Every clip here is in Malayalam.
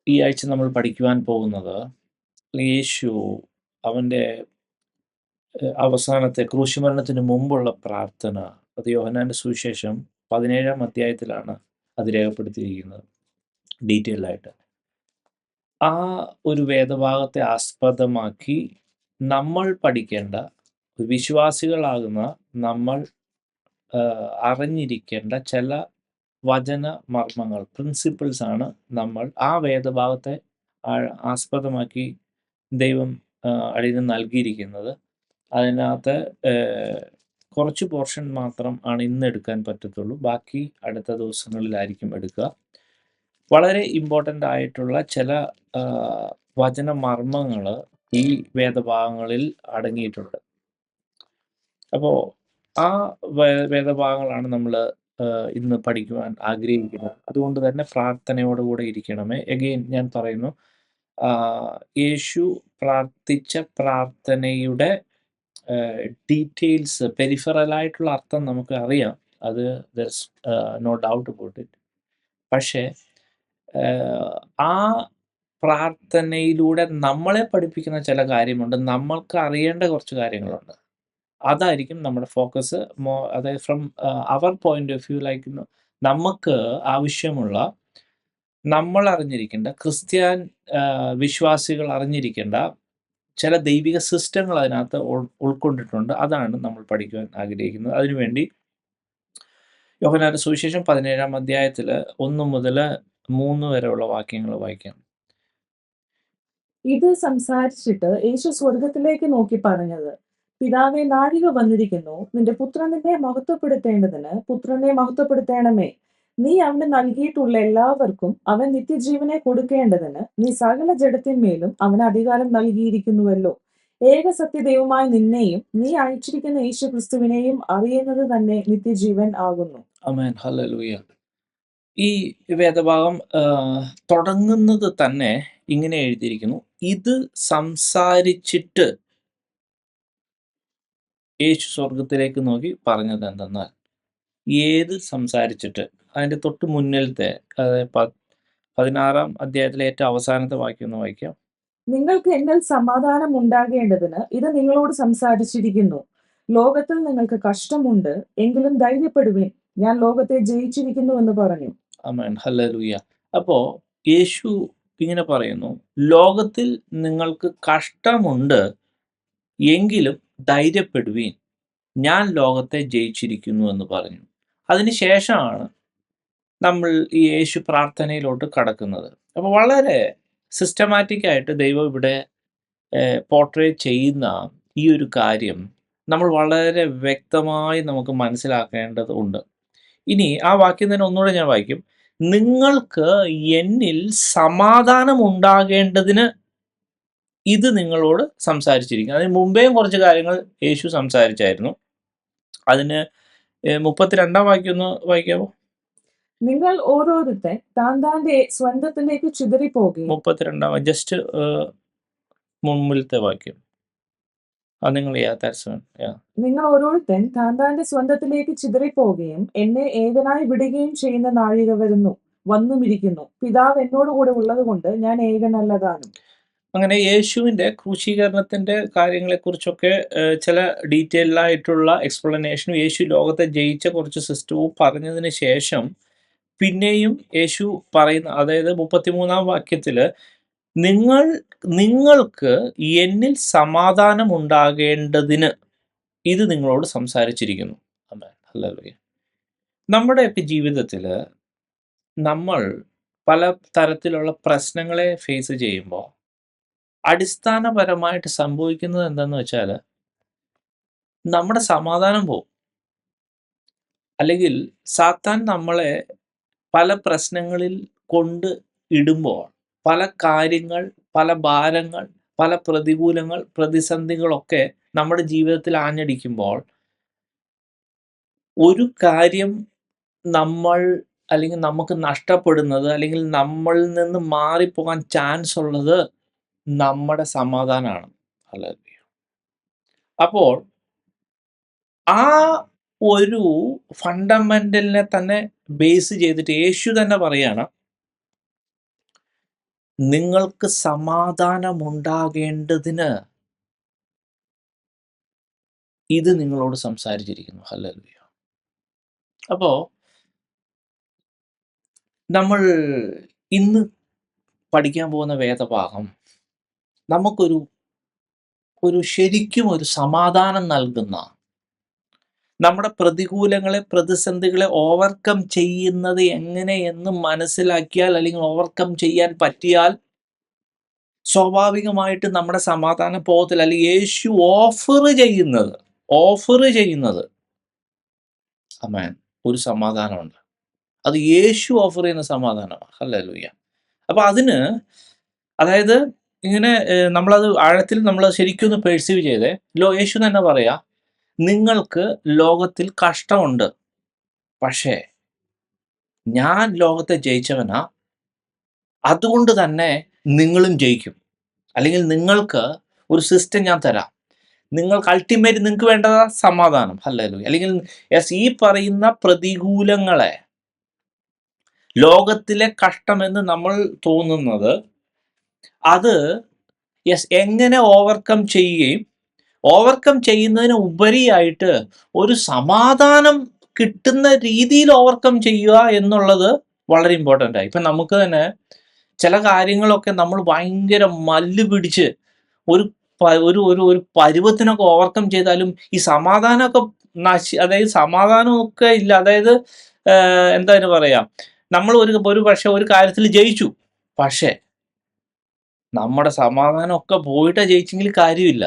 ഈ ആഴ്ച നമ്മൾ പഠിക്കുവാൻ പോകുന്നത് യേശു അവൻ്റെ അവസാനത്തെ ക്രൂശുമരണത്തിന് മുമ്പുള്ള പ്രാർത്ഥന. അത് യോഹന്നാന്റെ സുവിശേഷം 17-ാം അധ്യായത്തിലാണ് അത് രേഖപ്പെടുത്തിയിരിക്കുന്നത് ഡീറ്റെയിൽഡായിട്ട്. ആ ഒരു വേദഭാഗത്തെ ആസ്പദമാക്കി നമ്മൾ പഠിക്കേണ്ട, വിശ്വാസികളാകുന്ന നമ്മൾ അറിഞ്ഞിരിക്കേണ്ട ചില വചന മർമ്മങ്ങൾ, പ്രിൻസിപ്പിൾസ് ആണ് നമ്മൾ ആ വേദഭാഗത്തെ ആസ്പദമാക്കി ദൈവം അടിയന് നൽകിയിരിക്കുന്നത്. അതിനകത്ത് കുറച്ച് പോർഷൻ മാത്രം ആണ് ഇന്ന് എടുക്കാൻ പറ്റത്തുള്ളൂ. ബാക്കി അടുത്ത ദിവസങ്ങളിലായിരിക്കും എടുക്കുക. വളരെ ഇമ്പോർട്ടൻ്റ് ആയിട്ടുള്ള ചില വചന മർമ്മങ്ങൾ ഈ വേദഭാഗങ്ങളിൽ അടങ്ങിയിട്ടുണ്ട്. അപ്പോൾ ആ വേദഭാഗങ്ങളാണ് നമ്മൾ ഇന്ന് പഠിക്കുവാൻ ആഗ്രഹിക്കുന്നത്. അതുകൊണ്ട് തന്നെ പ്രാർത്ഥനയോടുകൂടെ ഇരിക്കണമേ. എഗെയിൻ ഞാൻ പറയുന്നു, യേശു പ്രാർത്ഥിച്ച പ്രാർത്ഥനയുടെ ഡീറ്റെയിൽസ്, പെരിഫറലായിട്ടുള്ള അർത്ഥം നമുക്ക് അറിയാം. അത് ദർസ് നോ ഡൗട്ട് അബൌട്ട് ഇറ്റ്. പക്ഷേ ആ പ്രാർത്ഥനയിലൂടെ നമ്മളെ പഠിപ്പിക്കുന്ന ചില കാര്യമുണ്ട്, നമ്മൾക്ക് അറിയേണ്ട കുറച്ച് കാര്യങ്ങളുണ്ട്. അതായിരിക്കും നമ്മുടെ ഫോക്കസ്. അതായത് from our point of view, like നമുക്ക് ആവശ്യമുള്ള, നമ്മൾ അറിഞ്ഞിരിക്കേണ്ട, ക്രിസ്ത്യൻ വിശ്വാസികൾ അറിഞ്ഞിരിക്കേണ്ട ചില ദൈവിക സിസ്റ്റങ്ങൾ അതിനകത്ത് ഉൾക്കൊണ്ടിട്ടുണ്ട്. അതാണ് നമ്മൾ പഠിക്കുവാൻ ആഗ്രഹിക്കുന്നത്. അതിനുവേണ്ടി യോഹന്നാന്റെ സുവിശേഷം 17-ാം അധ്യായത്തിൽ 1 മുതൽ 3 വരെയുള്ള വാക്യങ്ങൾ വായിക്കാം. ഇത് സംസാരിച്ചിട്ട് യേശു സ്വർഗത്തിലേക്ക് നോക്കി പറഞ്ഞത്, പിതാവേ, നാഴിക വന്നിരിക്കുന്നു, നിന്റെ പുത്രനെ മഹത്വപ്പെടുത്തേണ്ടതിന് പുത്രനെ മഹത്വപ്പെടുത്തേണമേ. നീ അവന് നൽകിയിട്ടുള്ള എല്ലാവർക്കും അവൻ നിത്യജീവനെ കൊടുക്കേണ്ടതിന് നീ സകല ജഡത്തിന്മേലും അവന് അധികാരം നൽകിയിരിക്കുന്നുവല്ലോ. ഏക സത്യദൈവമായ നിന്നെയും നീ അയച്ചിരിക്കുന്ന യേശു ക്രിസ്തുവിനെയും അറിയുന്നത് തന്നെ നിത്യജീവൻ ആകുന്നു. ആമേൻ, ഹല്ലേലൂയ. ഈ വേദഭാഗം തുടങ്ങുന്നത് തന്നെ ഇങ്ങനെ എഴുതിയിരിക്കുന്നു: ഇത് സംസാരിച്ചിട്ട് യേശു സ്വർഗത്തിലേക്ക് നോക്കി പറഞ്ഞത് എന്തെന്നാൽ. ഏത് സംസാരിച്ചിട്ട്? അതിൻ്റെ തൊട്ട് മുന്നിലത്തെ, അതായത് 16-ാം അധ്യായത്തിലെ ഏറ്റവും അവസാനത്തെ വാക്യം ഒന്ന് വായിക്കാം. നിങ്ങൾക്ക് എന്നിൽ സമാധാനം ഉണ്ടാകേണ്ടതിന് ഇത് നിങ്ങളോട് സംസാരിച്ചിരിക്കുന്നു. ലോകത്തിൽ നിങ്ങൾക്ക് കഷ്ടമുണ്ട്, എങ്കിലും ധൈര്യപ്പെടുവിൻ, ഞാൻ ലോകത്തെ ജയിച്ചിരിക്കുന്നു എന്ന് പറഞ്ഞു. ആമേൻ, ഹല്ലേലൂയ. അപ്പോൾ യേശു ഇങ്ങനെ പറയുന്നു, ലോകത്തിൽ നിങ്ങൾക്ക് കഷ്ടമുണ്ട്, എങ്കിലും ധൈര്യപ്പെടുവീൻ, ഞാൻ ലോകത്തെ ജയിച്ചിരിക്കുന്നു എന്ന് പറഞ്ഞു. അതിനുശേഷമാണ് നമ്മൾ ഈ യേശു പ്രാർത്ഥനയിലോട്ട് കടക്കുന്നത്. അപ്പോൾ വളരെ സിസ്റ്റമാറ്റിക് ആയിട്ട് ദൈവം ഇവിടെ പോർട്രേറ്റ് ചെയ്യുന്ന ഈ ഒരു കാര്യം നമ്മൾ വളരെ വ്യക്തമായി നമുക്ക് മനസ്സിലാക്കേണ്ടതുണ്ട്. ഇനി ആ വാക്യം തന്നെ ഒന്നുകൂടെ ഞാൻ വായിക്കും. നിങ്ങൾക്ക് എന്നിൽ സമാധാനം ഉണ്ടാകേണ്ടതിന് ഇത് നിങ്ങളോട് സംസാരിച്ചിരിക്കും. അതിന് മുമ്പേയും കുറച്ച് കാര്യങ്ങൾ യേശു സംസാരിച്ചായിരുന്നു. അതിന് 32-ാം വാക്യം ഒന്ന് വായിക്കാമോ? നിങ്ങൾ ഓരോരുത്തൻ താൻ താന്റെ സ്വന്തത്തിലേക്ക് ചിതറിപ്പോകുകയും. 32-ാം, ജസ്റ്റ് മുമ്പിലത്തെ വാക്യം. നിങ്ങൾ ഓരോരുത്തൻ താൻ താന്റെ സ്വന്തത്തിലേക്ക് ചിതറിപ്പോകുകയും എന്നെ ഏകനായി വിടുകയും ചെയ്യുന്ന നാഴിക വന്നുമിരിക്കുന്നു. പിതാവ് എന്നോട് കൂടെ ഉള്ളത് കൊണ്ട് ഞാൻ ഏകനല്ലതാനും. അങ്ങനെ യേശുവിൻ്റെ ക്രൂശീകരണത്തിൻ്റെ കാര്യങ്ങളെക്കുറിച്ചൊക്കെ ചില ഡീറ്റെയിൽഡായിട്ടുള്ള എക്സ്പ്ലനേഷനും യേശു ലോകത്തെ ജയിച്ച കുറച്ച് സിസ്റ്റവും പറഞ്ഞതിന് ശേഷം പിന്നെയും യേശു പറയുന്ന, അതായത് 33-ാം വാക്യത്തിൽ നിങ്ങൾക്ക് എന്നിൽ സമാധാനം ഉണ്ടാകേണ്ടതിന് ഇത് നിങ്ങളോട് സംസാരിച്ചിരിക്കുന്നു. ഹല്ലേലൂയ. നമ്മുടെയൊക്കെ ജീവിതത്തിൽ നമ്മൾ പല തരത്തിലുള്ള പ്രശ്നങ്ങളെ ഫേസ് ചെയ്യുമ്പോൾ അടിസ്ഥാനപരമായിട്ട് സംഭവിക്കുന്നത് എന്താണെന്ന് വെച്ചാൽ, നമ്മുടെ സമാധാനം പോകും. അല്ലെങ്കിൽ സാത്താൻ നമ്മളെ പല പ്രശ്നങ്ങളിൽ കൊണ്ട് ഇടുമ്പോൾ, പല കാര്യങ്ങൾ, പല ഭാരങ്ങൾ, പല പ്രതികൂലങ്ങൾ, പ്രതിസന്ധികളൊക്കെ നമ്മുടെ ജീവിതത്തിൽ ആഞ്ഞടിക്കുമ്പോൾ, ഒരു കാര്യം നമ്മൾ അല്ലെങ്കിൽ നമുക്ക് നഷ്ടപ്പെടുന്നത്, അല്ലെങ്കിൽ നമ്മളിൽ നിന്ന് മാറിപ്പോകാൻ ചാൻസ് ഉള്ളത് നമ്മുടെ സമാധാനമാണ്. ഹല്ലേലൂയ. അപ്പോൾ ആ ഒരു ഫണ്ടമെന്റലിനെ തന്നെ ബേസ് ചെയ്തിട്ട് യേശു തന്നെ പറയാണ്, നിങ്ങൾക്ക് സമാധാനമുണ്ടാകേണ്ടതിന് ഇത് നിങ്ങളോട് സംസാരിച്ചിരിക്കുന്നു. ഹല്ലേലൂയ. അപ്പോ നമ്മൾ ഇന്ന് പഠിക്കാൻ പോകുന്ന വേദഭാഗം നമുക്കൊരു ശരിക്കും ഒരു സമാധാനം നൽകുന്ന, നമ്മുടെ പ്രതികൂലങ്ങളെ, പ്രതിസന്ധികളെ ഓവർകം ചെയ്യുന്നത് എങ്ങനെയെന്ന് മനസ്സിലാക്കിയാൽ, അല്ലെങ്കിൽ ഓവർകം ചെയ്യാൻ പറ്റിയാൽ, സ്വാഭാവികമായിട്ട് നമ്മുടെ സമാധാനം പോകത്തില്ല. അല്ലെങ്കിൽ യേശു ഓഫർ ചെയ്യുന്നത് ആമേൻ, ഒരു സമാധാനമുണ്ട്. അത് യേശു ഓഫർ ചെയ്യുന്ന സമാധാനമാണ്. ഹല്ലേലൂയ. അപ്പൊ അതിന്, അതായത് ഇങ്ങനെ നമ്മളത് ആഴത്തിൽ നമ്മൾ ശരിക്കും പെർസീവ് ചെയ്തേ. യേശു തന്നെ പറയാ, നിങ്ങൾക്ക് ലോകത്തിൽ കഷ്ടമുണ്ട്, പക്ഷേ ഞാൻ ലോകത്തെ ജയിച്ചവനാ, അതുകൊണ്ട് തന്നെ നിങ്ങളും ജയിക്കും. അല്ലെങ്കിൽ നിങ്ങൾക്ക് ഒരു സിസ്റ്റം ഞാൻ തരാം, നിങ്ങൾക്ക് അൾട്ടിമേറ്റ് നിങ്ങൾക്ക് വേണ്ടതാ സമാധാനം. ഹല്ലേലൂയ. അല്ലെങ്കിൽ ഈ പറയുന്ന പ്രതികൂലങ്ങളെ, ലോകത്തിലെ കഷ്ടമെന്ന് നമ്മൾ തോന്നുന്നത്, അത് എങ്ങനെ ഓവർകം ചെയ്യുകയും ഓവർകം ചെയ്യുന്നതിന് ഉപരിയായിട്ട് ഒരു സമാധാനം കിട്ടുന്ന രീതിയിൽ ഓവർകം ചെയ്യുക എന്നുള്ളത് വളരെ ഇമ്പോർട്ടൻ്റ് ആയി. ഇപ്പം നമുക്ക് തന്നെ ചില കാര്യങ്ങളൊക്കെ നമ്മൾ ഭയങ്കര മല്ല് പിടിച്ച് ഒരു ഒരു ഒരു ഒരു പരുവത്തിനൊക്കെ ഓവർകം ചെയ്താലും ഈ സമാധാനമൊക്കെ അതായത് സമാധാനമൊക്കെ ഇല്ല. അതായത് എന്താ പറയാ, നമ്മൾ ഒരു പക്ഷെ ഒരു കാര്യത്തിൽ ജയിച്ചു, പക്ഷേ നമ്മുടെ സമാധാനമൊക്കെ പോയിട്ടാ ജയിച്ചെങ്കിൽ കാര്യമില്ല.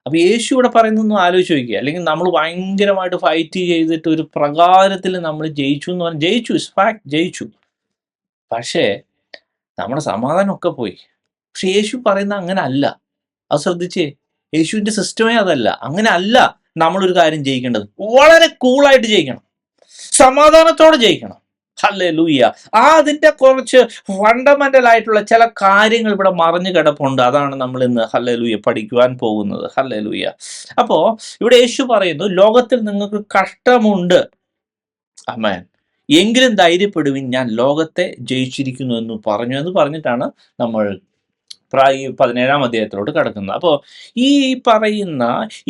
അപ്പൊ യേശു ഇവിടെ പറയുന്നൊന്നും ആലോചിച്ച് നോക്കുക. അല്ലെങ്കിൽ നമ്മൾ ഭയങ്കരമായിട്ട് ഫൈറ്റ് ചെയ്തിട്ട് ഒരു പ്രകാരത്തിൽ നമ്മൾ ജയിച്ചു എന്ന് പറഞ്ഞാൽ ജയിച്ചു, പക്ഷേ നമ്മുടെ സമാധാനമൊക്കെ പോയി. പക്ഷെ യേശു പറയുന്ന അങ്ങനെ അല്ല. അത് ശ്രദ്ധിച്ചേ, യേശുവിന്റെ സിസ്റ്റമേ അതല്ല. അങ്ങനെ അല്ല നമ്മളൊരു കാര്യം ജയിക്കേണ്ടത്. വളരെ കൂളായിട്ട് ജയിക്കണം, സമാധാനത്തോടെ ജയിക്കണം. ഹല്ലേലൂയ. അതിന്റെ കുറച്ച് ഫണ്ടമെന്റൽ ആയിട്ടുള്ള ചില കാര്യങ്ങൾ ഇവിടെ മറിഞ്ഞു കിടപ്പുണ്ട്. അതാണ് നമ്മൾ ഇന്ന് ഹല്ലേലൂയ പഠിക്കുവാൻ പോകുന്നത്. ഹല്ലേലൂയ. അപ്പോ ഇവിടെ യേശു പറയുന്നു, ലോകത്തിൽ നിങ്ങൾക്ക് കഷ്ടമുണ്ട്, ആമേൻ, എങ്കിലും ധൈര്യപ്പെടുവിൻ, ഞാൻ ലോകത്തെ ജയിച്ചിരിക്കുന്നു എന്ന് പറഞ്ഞിട്ടാണ് നമ്മൾ ഈ 17-ാം അധ്യായത്തിലോട്ട് കടക്കുന്നത്. അപ്പോൾ ഈ പറയുന്ന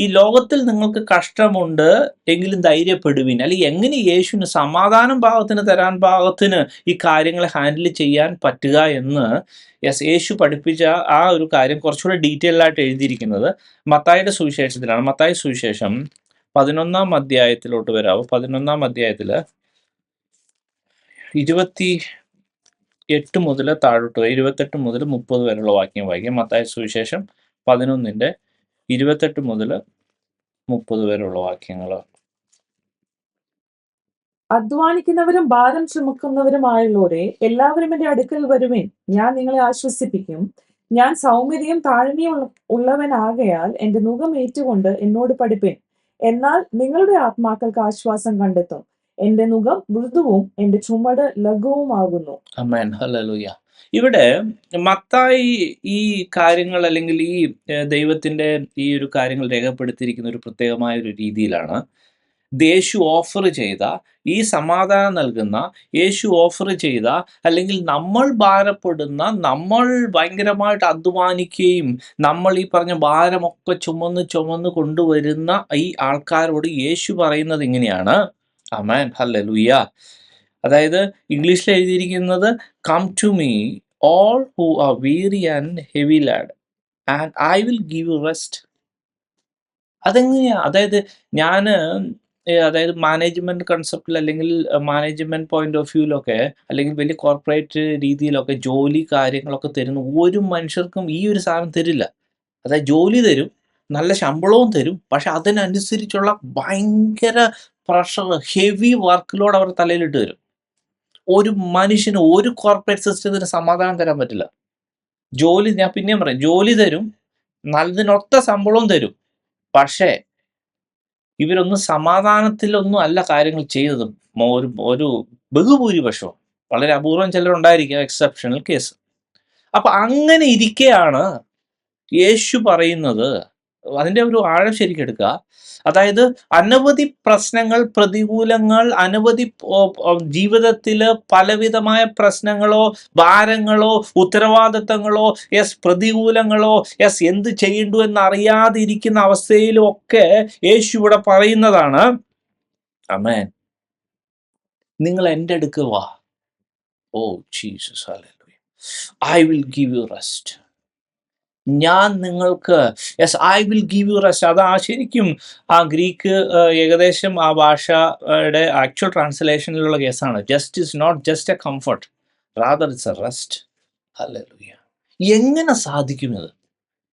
ഈ ലോകത്തിൽ നിങ്ങൾക്ക് കഷ്ടമുണ്ട് എങ്കിലും ധൈര്യപ്പെടുവിൻ, അല്ലെങ്കിൽ എങ്ങനെ യേശുവിന് സമാധാനം തരാൻ പാകത്തിന് ഈ കാര്യങ്ങളെ ഹാൻഡിൽ ചെയ്യാൻ പറ്റുക എന്ന് യേശു പഠിപ്പിച്ച ആ ഒരു കാര്യം കുറച്ചുകൂടെ ഡീറ്റെയിൽ ആയിട്ട് എഴുതിയിരിക്കുന്നത് മത്തായിയുടെ സുവിശേഷത്തിലാണ്. മത്തായി സുവിശേഷം 11-ാം അധ്യായത്തിലോട്ട് വരാവോ. 11-ാം അധ്യായത്തിൽ 28 മുതൽ താഴോട്ട് 28 മുതൽ 30 വരെയുള്ള വാക്യം വായിക്കാം. മത്തായി സുവിശേഷം 11-ന്റെ 28 മുതൽ 30 വരെയുള്ള വാക്യങ്ങൾ. അധ്വാനിക്കുന്നവരും ഭാരം ചുമക്കുന്നവരുമായുള്ളവരെ എല്ലാവരും എന്റെ അടുക്കൽ വരുവിൻ, ഞാൻ നിങ്ങളെ ആശ്വസിപ്പിക്കും. ഞാൻ സൗമ്യതയും താഴ്മയും ഉള്ളവനാകയാൽ എന്റെ നുകം ഏറ്റുകൊണ്ട് എന്നോട് പഠിപ്പിൻ, എന്നാൽ നിങ്ങളുടെ ആത്മാക്കൾക്ക് ആശ്വാസം കണ്ടെത്തും. എന്റെ നുകം മൃദുവും എന്റെ ചുമട് ലഘുവുമാകുന്നു. ആമേൻ. ഹല്ലേലൂയ. ഇവിടെ മത്തായി ഈ കാര്യങ്ങൾ, അല്ലെങ്കിൽ ഈ ദൈവത്തിന്റെ ഈ ഒരു കാര്യങ്ങൾ രേഖപ്പെടുത്തിയിരിക്കുന്ന ഒരു പ്രത്യേകമായ ഒരു രീതിയിലാണ്. യേശു ഓഫർ ചെയ്ത ഈ സമാധാനം നൽകുന്ന, യേശു ഓഫർ ചെയ്ത, അല്ലെങ്കിൽ നമ്മൾ ഭാരപ്പെടുന്ന, നമ്മൾ ഭയങ്കരമായിട്ട് അധ്വാനിക്കുകയും നമ്മൾ ഈ പറഞ്ഞ ഭാരമൊക്കെ ചുമന്ന് കൊണ്ടുവരുന്ന ഈ ആൾക്കാരോട് യേശു പറയുന്നത് ഇങ്ങനെയാണ്. ആമേൻ. ഹല്ലേലൂയ. അതായത് ഇംഗ്ലീഷിൽ എഴുതിയിരിക്കുന്നത്, come to me all who are weary and heavy laden and I will give you rest. അതെങ്ങനെയാ? അതായത് ഞാൻ അതായത് മാനേജ്മെന്റ് കൺസെപ്റ്റിൽ, അല്ലെങ്കിൽ മാനേജ്മെന്റ് പോയിന്റ് ഓഫ് വ്യൂവിലൊക്കെ, അല്ലെങ്കിൽ വലിയ കോർപ്പറേറ്റ് രീതിയിലൊക്കെ ജോലി കാര്യങ്ങളൊക്കെ തരുന്ന ഒരു മനുഷ്യർക്കും ഈ ഒരു സാധനം തരില്ല. അതായത് ജോലി തരും, നല്ല ശമ്പളവും തരും, പക്ഷെ അതിനനുസരിച്ചുള്ള ഭയങ്കര പ്രഷർ, ഹെവി വർക്ക് ലോഡ് അവർ തലയിലിട്ട് തരും. ഒരു മനുഷ്യന്, ഒരു കോർപ്പറേറ്റ് സിസ്റ്റത്തിന് സമാധാനം തരാൻ പറ്റില്ല. ജോലി, ഞാൻ പിന്നെയും പറയും, ജോലി തരും, നല്ലതിനൊത്ത ശമ്പളവും തരും, പക്ഷേ ഇവരൊന്നും സമാധാനത്തിലൊന്നും അല്ല കാര്യങ്ങൾ ചെയ്തതും. ഒരു ബഹുഭൂരിപക്ഷവും, വളരെ അപൂർവം ചിലരുണ്ടായിരിക്കും, എക്സെപ്ഷണൽ കേസ്. അപ്പൊ അങ്ങനെ ഇരിക്കെയാണ് യേശു പറയുന്നത്, അതിൻ്റെ ഒരു ആഴം ശരിക്കും എടുക്കുക. അതായത് അനവധി പ്രശ്നങ്ങൾ, പ്രതികൂലങ്ങൾ, അനവധി ജീവിതത്തിൽ പലവിധമായ പ്രശ്നങ്ങളോ ഭാരങ്ങളോ ഉത്തരവാദിത്തങ്ങളോ പ്രതികൂലങ്ങളോ എന്ത് ചെയ്യണ്ടു എന്നറിയാതിരിക്കുന്ന അവസ്ഥയിലും ഒക്കെ യേശു ഇവിടെ പറയുന്നതാണ്, ആമേൻ, നിങ്ങൾ എൻ്റെ അടുക്ക് വാ. ഓ ജീസസ്, ഹല്ലേലൂയ. I will give you rest. ഞാൻ നിങ്ങൾക്ക് I will give you rest. അത് ശരിക്കും ആ ഗ്രീക്ക് ഏകദേശം ആ ഭാഷയുടെ ആക്ച്വൽ ട്രാൻസ്ലേഷനിലുള്ള കേസാണ്. Just is not just a comfort, rather it's a rest. Hallelujah. എങ്ങനെ സാധിക്കും ഇത്?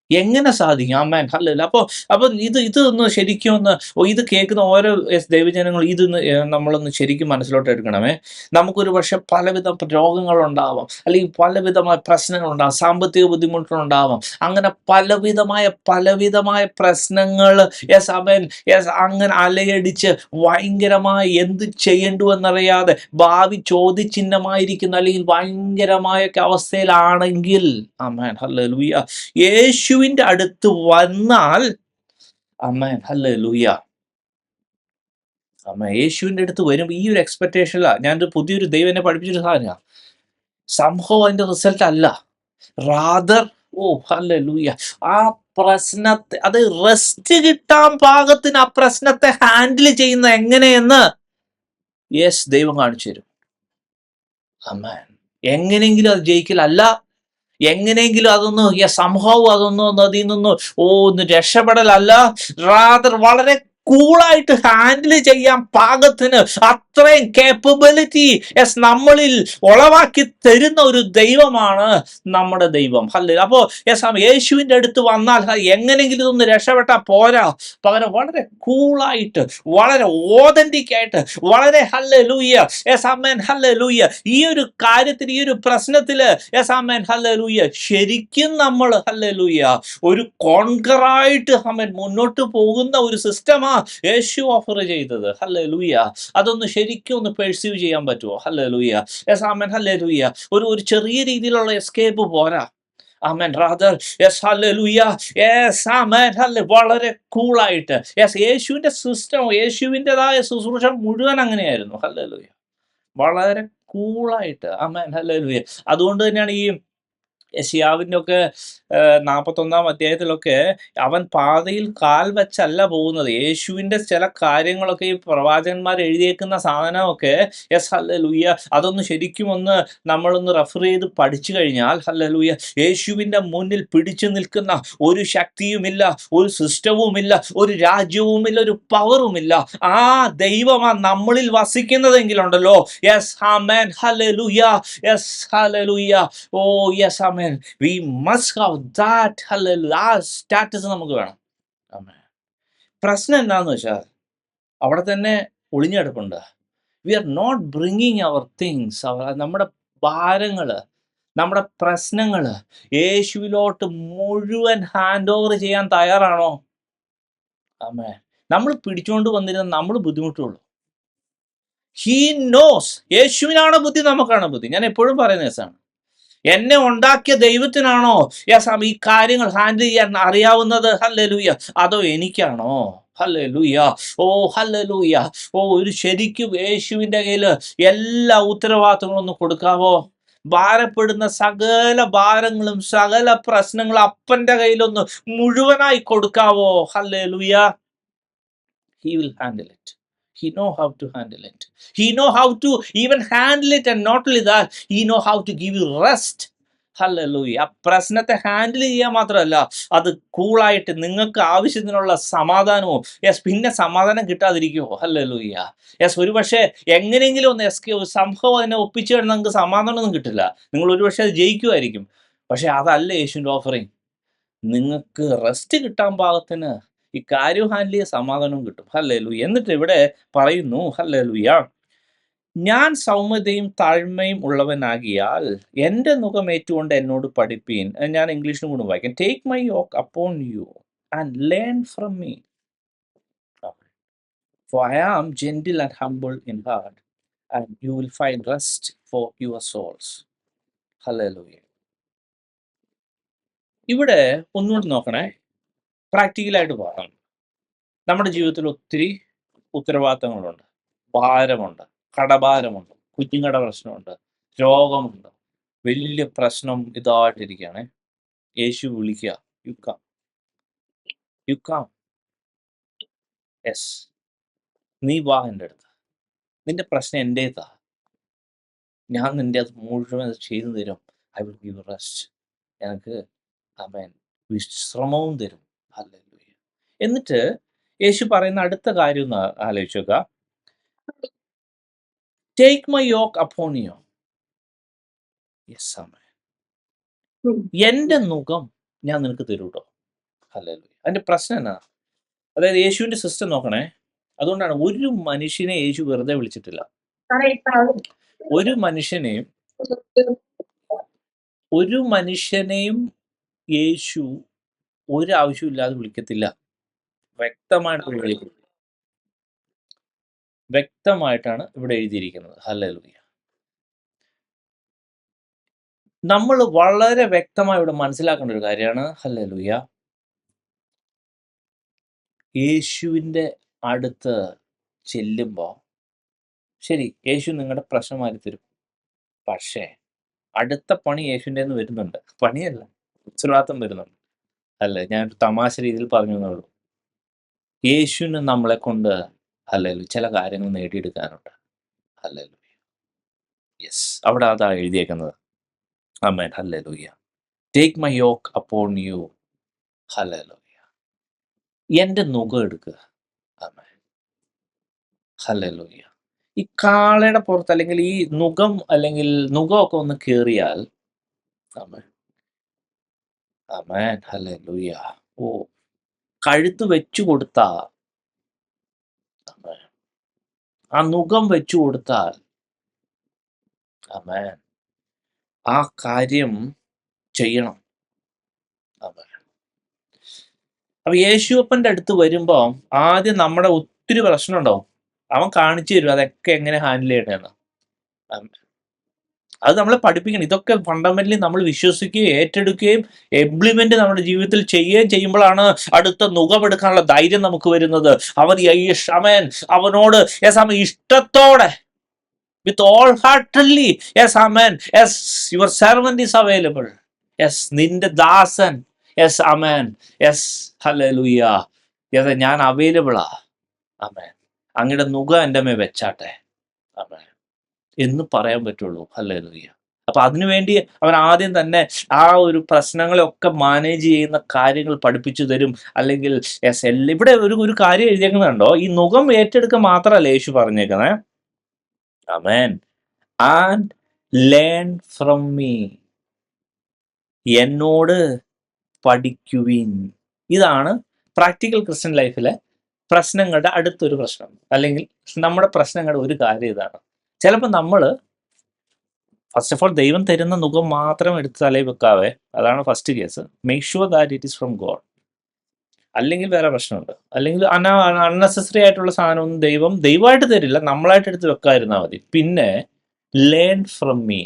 എങ്ങനെ സാധിക്കും? Amen, hallelujah. അപ്പോൾ ഇതൊന്ന് ശരിക്കും ഒന്ന് ഇത് കേൾക്കുന്ന ഓരോ ദൈവജനങ്ങളും ഇതൊന്ന് നമ്മളൊന്ന് ശരിക്കും മനസ്സിലോട്ട് എടുക്കണമേ. നമുക്കൊരു പക്ഷെ പലവിധ രോഗങ്ങളുണ്ടാവാം, അല്ലെങ്കിൽ പലവിധമായ പ്രശ്നങ്ങളുണ്ടാവാം, സാമ്പത്തിക ബുദ്ധിമുട്ടുകളുണ്ടാവാം. അങ്ങനെ പലവിധമായ പ്രശ്നങ്ങൾ ആമേൻ അങ്ങനെ അലയടിച്ച് ഭയങ്കരമായ എന്ത് ചെയ്യണ്ടു എന്നറിയാതെ ഭാവി ചോദ്യചിഹ്നമായിരിക്കുന്ന അല്ലെങ്കിൽ ഭയങ്കരമായ അവസ്ഥയിലാണെങ്കിൽ, ആമേൻ, ഹല്ലേലൂയ, യേശുവിൻ്റെ അടുത്ത് വന്നാൽ, ആമേൻ, ഹല്ലേലൂയ, ആമേൻ, യേശുവിൻ്റെ അടുത്ത് വരുമ്പോൾ ഈ ഒരു എക്സ്പെക്ടേഷനിലാണ്. ഞാനൊരു പുതിയൊരു ദൈവം എന്നെ പഠിപ്പിച്ചൊരു സാധനമാണ്. സംഭവം അതിൻ്റെ റിസൾട്ട് അല്ല, റാദർ, ഓ ഹല്ലേലൂയ, ആ പ്രശ്നത്തെ, അത് റെസ്റ്റ് കിട്ടാൻ പാകത്തിന് ആ പ്രശ്നത്തെ ഹാൻഡിൽ ചെയ്യുന്ന എങ്ങനെയെന്ന് ദൈവം കാണിച്ചു തരും. ആമേൻ. എങ്ങനെയെങ്കിലും അത് ജയിക്കലല്ല, എങ്ങനെയെങ്കിലും അതൊന്ന് സംഭവം അതൊന്നും അതിൽ നിന്ന് ഒന്ന് രക്ഷപ്പെടലല്ല, റാദർ വളരെ കൂളായിട്ട് ഹാൻഡിൽ ചെയ്യാൻ പാകത്തിന് അത്രയും കേപ്പബിലിറ്റി നമ്മളിൽ ഉളവാക്കി തരുന്ന ഒരു ദൈവമാണ് നമ്മുടെ ദൈവം. അപ്പോൾ യേശുവിൻ്റെ അടുത്ത് വന്നാൽ എങ്ങനെയെങ്കിലും ഇതൊന്ന് രക്ഷപ്പെട്ടാൽ പോരാ, പകരം വളരെ കൂളായിട്ട്, വളരെ ഓതന്റിക് ആയിട്ട്, വളരെ ഹല്ലേലൂയ, ആമേൻ, ഹല്ലേലൂയ, ഈ ഒരു കാര്യത്തിൽ, ഈ ഒരു പ്രശ്നത്തിൽ, ആമേൻ, ഹല്ലേലൂയ, ശരിക്കും നമ്മൾ ഹല്ലേലൂയ ഒരു കോൺകറായിട്ട് ആമേൻ മുന്നോട്ട് പോകുന്ന ഒരു സിസ്റ്റമാ യേശു ഓഫർ ചെയ്തത്. ഹല്ലേലൂയ. അതൊന്ന് ശരിക്കും ഒന്ന് പെർസീവ് ചെയ്യാൻ പറ്റുമോ? ഹല്ലേലൂയ, ആമേൻ, ഹല്ലേലൂയ. ഒരു ചെറിയ രീതിയിലുള്ള എസ്കേപ്പ് പോരാ. ആമേൻ, റാദർ ഹല്ലേലൂയ, ആമേൻ, വളരെ കൂളായിട്ട് യേശുവിൻ്റെ സിസ്റ്റം, യേശുവിൻ്റെതായ ശുശ്രൂഷ മുഴുവൻ അങ്ങനെയായിരുന്നു. ഹല്ലേലൂയ, വളരെ കൂളായിട്ട്. ആമേൻ, ഹല്ലേലൂയ. അതുകൊണ്ട് തന്നെയാണ് ഈ യെശയ്യാവിൻ്റെ ഒക്കെ 41 അധ്യായത്തിലൊക്കെ അവൻ പാതയിൽ കാൽ വെച്ചല്ല പോകുന്നത്. യേശുവിൻ്റെ ചില കാര്യങ്ങളൊക്കെ ഈ പ്രവാചകന്മാർ എഴുതിയേക്കുന്ന സാധനമൊക്കെ ഹല്ലേലൂയ, അതൊന്ന് ശരിക്കും ഒന്ന് നമ്മളൊന്ന് റെഫർ ചെയ്ത് പഠിച്ചു കഴിഞ്ഞാൽ, ഹല്ലേലൂയ, യേശുവിൻ്റെ മുന്നിൽ പിടിച്ചു നിൽക്കുന്ന ഒരു ശക്തിയുമില്ല, ഒരു സിസ്റ്റവുമില്ല, ഒരു രാജ്യവുമില്ല, ഒരു പവറുമില്ല. ആ ദൈവമാ നമ്മളിൽ വസിക്കുന്നതെങ്കിലുണ്ടല്ലോ, ആമേൻ, ഹല്ലേലൂയ, ഹല്ലേലൂയ, ഓ ആമേൻ, we must have that, hallelujah, ആ സ്റ്റാറ്റസ് നമുക്ക് വേണം. ആമേൻ. പ്രശ്നം എന്താണെന്ന് വെച്ചാൽ അവിടെ തന്നെ ഒളിഞ്ഞെടുപ്പുണ്ട്. We are not bringing our things, നമ്മുടെ ഭാരങ്ങൾ, നമ്മുടെ പ്രശ്നങ്ങൾ യേശുവിലോട്ട് മുഴുവൻ ഹാൻഡ് ഓവർ ചെയ്യാൻ തയ്യാറാണോ? ആമേൻ. നമ്മൾ പിടിച്ചുകൊണ്ട് വന്നിരുന്ന നമ്മൾ ബുദ്ധിമുട്ടുള്ളൂ. ഹീ നോസ്, യേശുവിനാണ് ബുദ്ധി, നമുക്കാണ് ബുദ്ധി. ഞാൻ എപ്പോഴും പറയുന്ന കേസാണ്. എന്നെ ഉണ്ടാക്കിയ ദൈവത്തിനാണോ ഈ കാര്യങ്ങൾ ഹാൻഡിൽ ചെയ്യാൻ അറിയാവുന്നത്? ഹല്ലേലൂയ. അതോ എനിക്കാണോ? ഹല്ലേലൂയ, ഓ ഹല്ലേലൂയ, ഓ ഒരു ശരിക്കും യേശുവിൻ്റെ കയ്യിൽ എല്ലാ ഉത്തരവാദിത്തങ്ങളും ഒന്ന് കൊടുക്കാവോ? ഭാരപ്പെടുന്ന സകല ഭാരങ്ങളും സകല പ്രശ്നങ്ങളും അപ്പൻ്റെ കയ്യിലൊന്ന് മുഴുവനായി കൊടുക്കാവോ? Hallelujah. He will handle it. He know how to handle it. He know how to even handle it, and not only that, he know how to give you rest. Hallelujah. ആ പ്രശ്നത്തെ ഹാൻഡിൽ ചെയ്യാൻ മാത്രമല്ല, അത് കൂളായിട്ട് നിങ്ങൾക്ക് ആവശ്യത്തിനുള്ള സമാധാനവും പിന്നെ സമാധാനം കിട്ടാതിരിക്കുമോ? ഹല്ലേലൂയ. ഒരു പക്ഷേ എങ്ങനെയെങ്കിലും ഒന്ന് സംഭവം അതിനെ ഒപ്പിച്ചു കഴിഞ്ഞാൽ നിങ്ങൾക്ക് സമാധാനമൊന്നും കിട്ടില്ല. നിങ്ങൾ ഒരു പക്ഷേ അത് ജയിക്കുമായിരിക്കും. പക്ഷേ അതല്ല യേശുവിൻ്റെ ഓഫറിങ്. നിങ്ങൾക്ക് റെസ്റ്റ് കിട്ടാൻ പാകത്തിന് ഈ കാര്യം ഹാൻഡിൽ ചെയ്യ സമാധാനവും കിട്ടും. ഹല്ലേലൂയ. എന്നിട്ട് ഇവിടെ പറയുന്നു, ഹല്ലേലൂയ, ഞാൻ സൗമ്യതയും താഴ്മയും ഉള്ളവനാകിയാൽ എൻ്റെ നുകം ഏറ്റുകൊണ്ട് എന്നോട് പഠിപ്പീൻ. ഞാൻ ഇംഗ്ലീഷിലും കൂടെ വായിക്കാം. Take my yoke upon you and learn from me, for I am gentle and humble in heart, and you will find rest for your souls. Hallelujah. ഇവിടെ ഒന്നുകൂടി നോക്കണേ. പ്രാക്ടിക്കലായിട്ട് പോകാം. നമ്മുടെ ജീവിതത്തിൽ ഒത്തിരി ഉത്തരവാദിത്തങ്ങളുണ്ട്, ഭാരമുണ്ട്, കടഭാരമുണ്ട്, കുഞ്ഞുങ്ങളുടെ പ്രശ്നമുണ്ട്, രോഗമുണ്ട്, വലിയ പ്രശ്നം ഇതായിട്ടിരിക്കുകയാണ്. യേശു വിളിക്കുക, you come, you come, yes, നീ വാ എൻ്റെ അടുത്ത്, നിന്റെ പ്രശ്നം എൻ്റേതാ, ഞാൻ നിന്റെ അത് മുഴുവൻ ചെയ്തു തരും. ഐ വിൽ ഗിവ് റെസ്റ്റ്, എനിക്ക് അവൻ വിശ്രമവും തരും. ഹല്ലേലൂയ. എന്നിട്ട് യേശു പറയുന്ന അടുത്ത കാര്യം ഒന്ന് ആലോചിച്ച് നോക്കുക. Take my yoke upon you. Yes ആമേൻ. എൻ്റെ നുകം ഞാൻ നിനക്ക് തരൂ കേട്ടോ. ഹല്ലേലൂയ. അതിൻ്റെ പ്രശ്നം എന്നാ? അതായത് യേശുവിൻ്റെ സിസ്റ്റം നോക്കണേ. അതുകൊണ്ടാണ് ഒരു മനുഷ്യനെ യേശു വെറുതെ വിളിച്ചിട്ടില്ല. ഒരു മനുഷ്യനെയും യേശു ഒരു ആവശ്യമില്ലാതെ വിളിക്കത്തില്ല. വ്യക്തമായിട്ടാണ് ഇവിടെ എഴുതിയിരിക്കുന്നത്. ഹല്ലേലൂയ. നമ്മൾ വളരെ വ്യക്തമായി ഇവിടെ മനസ്സിലാക്കേണ്ട ഒരു കാര്യമാണ്. ഹല്ലേലൂയ. യേശുവിൻ്റെ അടുത്ത് ചെല്ലുമ്പോൾ ശരി, യേശു നിങ്ങളുടെ പ്രശ്നം മാറ്റി തരും. പക്ഷേ അടുത്ത പണി യേശുവിൻ്റെ നിന്ന് വരുന്നുണ്ട്. പണിയല്ല, ഉത്തരവാദിത്തം വരുന്നുണ്ട്. അല്ലേ, ഞാൻ തമാശ രീതിയിൽ പറഞ്ഞു എന്നേ ഉള്ളൂ. യേശുവിന് നമ്മളെ കൊണ്ട് ഹല്ലേലൂയ ചില കാര്യങ്ങൾ നേടിയെടുക്കാനുണ്ട്. ഹല്ലേലൂയ. യെസ്, അവിടെ അതാ എഴുതിയേക്കുന്നത്. ആമേൻ. ഹല്ലേലൂയ. Take my yoke upon you. ഹല്ലേലൂയ. എൻ്റെ നുകം എടുക്കുക. ആമേൻ. ഹല്ലേലൂയ. ഈ കാളയുടെ പുറത്ത് അല്ലെങ്കിൽ ഈ നുകമൊക്കെ ഒന്ന് കയറിയാൽ ആമേൻ, ആമേൻ, ഹല്ലേലൂയ. ഓ, കഴുത്ത് വെച്ചു കൊടുത്താൽ, ആമേൻ, ആ നുകം വെച്ചു കൊടുത്താൽ, ആമേൻ, ആ കാര്യം ചെയ്യണം. ആമേൻ. അപ്പൊ യേശുവപ്പൻ്റെ അടുത്ത് വരുമ്പോൾ ആദ്യം നമ്മുടെ ഒത്തിരി പ്രശ്നം ഉണ്ടാവും. അവൻ കാണിച്ചു തരും അതൊക്കെ എങ്ങനെ ഹാൻഡിൽ ചെയ്യണമെന്ന്. അത് നമ്മളെ പഠിപ്പിക്കണം. ഇതൊക്കെ ഫണ്ടമെന്റലി നമ്മൾ വിശ്വസിക്കുകയും ഏറ്റെടുക്കുകയും ഇംപ്ലിമെന്റ് നമ്മുടെ ജീവിതത്തിൽ ചെയ്യുമ്പോഴാണ് അടുത്ത നുകമെടുക്കാനുള്ള ധൈര്യം നമുക്ക് വരുന്നത്. അവനോട് ഇഷ്ടത്തോടെ, with all heartedly, yes amen, yes your servant is available, yes നിന്റെ ദാസൻ, യെസ് ആമേൻ, യെസ് ഹല്ലേലൂയ, യെസ് ഞാൻ അവൈലബിളാ, ആമേൻ, അങ്ങയുടെ നുക എൻ്റെ മേ വെച്ചാട്ടെ, ആമേൻ എന്ന് പറയാൻ പറ്റുള്ളൂ. ഹല്ലേലൂയ. അപ്പൊ അതിനുവേണ്ടി അവൻ ആദ്യം തന്നെ ആ ഒരു പ്രശ്നങ്ങളെയൊക്കെ മാനേജ് ചെയ്യുന്ന കാര്യങ്ങൾ പഠിപ്പിച്ചു തരും. അല്ലെങ്കിൽ ഇവിടെ ഒരു കാര്യം എഴുതിയേക്കുന്നുണ്ടോ, ഈ നുകം ഏറ്റെടുക്കുക മാത്രമല്ല യേശു പറഞ്ഞേക്കുന്നത്. ആമേൻ. ആൻഡ് ലേൺ ഫ്രം മീ, എന്നോട് പഠിക്കുവിൻ. ഇതാണ് പ്രാക്ടിക്കൽ ക്രിസ്ത്യൻ ലൈഫിലെ പ്രശ്നങ്ങളുടെ അടുത്തൊരു പ്രശ്നം. അല്ലെങ്കിൽ നമ്മുടെ പ്രശ്നങ്ങളുടെ ഒരു കാര്യം ഇതാണ്. ചിലപ്പോൾ നമ്മൾ ഫസ്റ്റ് ഓഫ് ഓൾ ദൈവം തരുന്ന നുകം മാത്രം എടുത്ത് തലയിൽ വെക്കാവേ. അതാണ് first case. Make sure that it is from God. അല്ലെങ്കിൽ വേറെ പ്രശ്നമുണ്ട്. അല്ലെങ്കിൽ അൺനെസസറി ആയിട്ടുള്ള സാധനമൊന്നും ദൈവമായിട്ട് തരില്ല, നമ്മളായിട്ട് എടുത്ത് വെക്കാതിരുന്നാൽ മതി. പിന്നെ ലേൺ ഫ്രം മീ.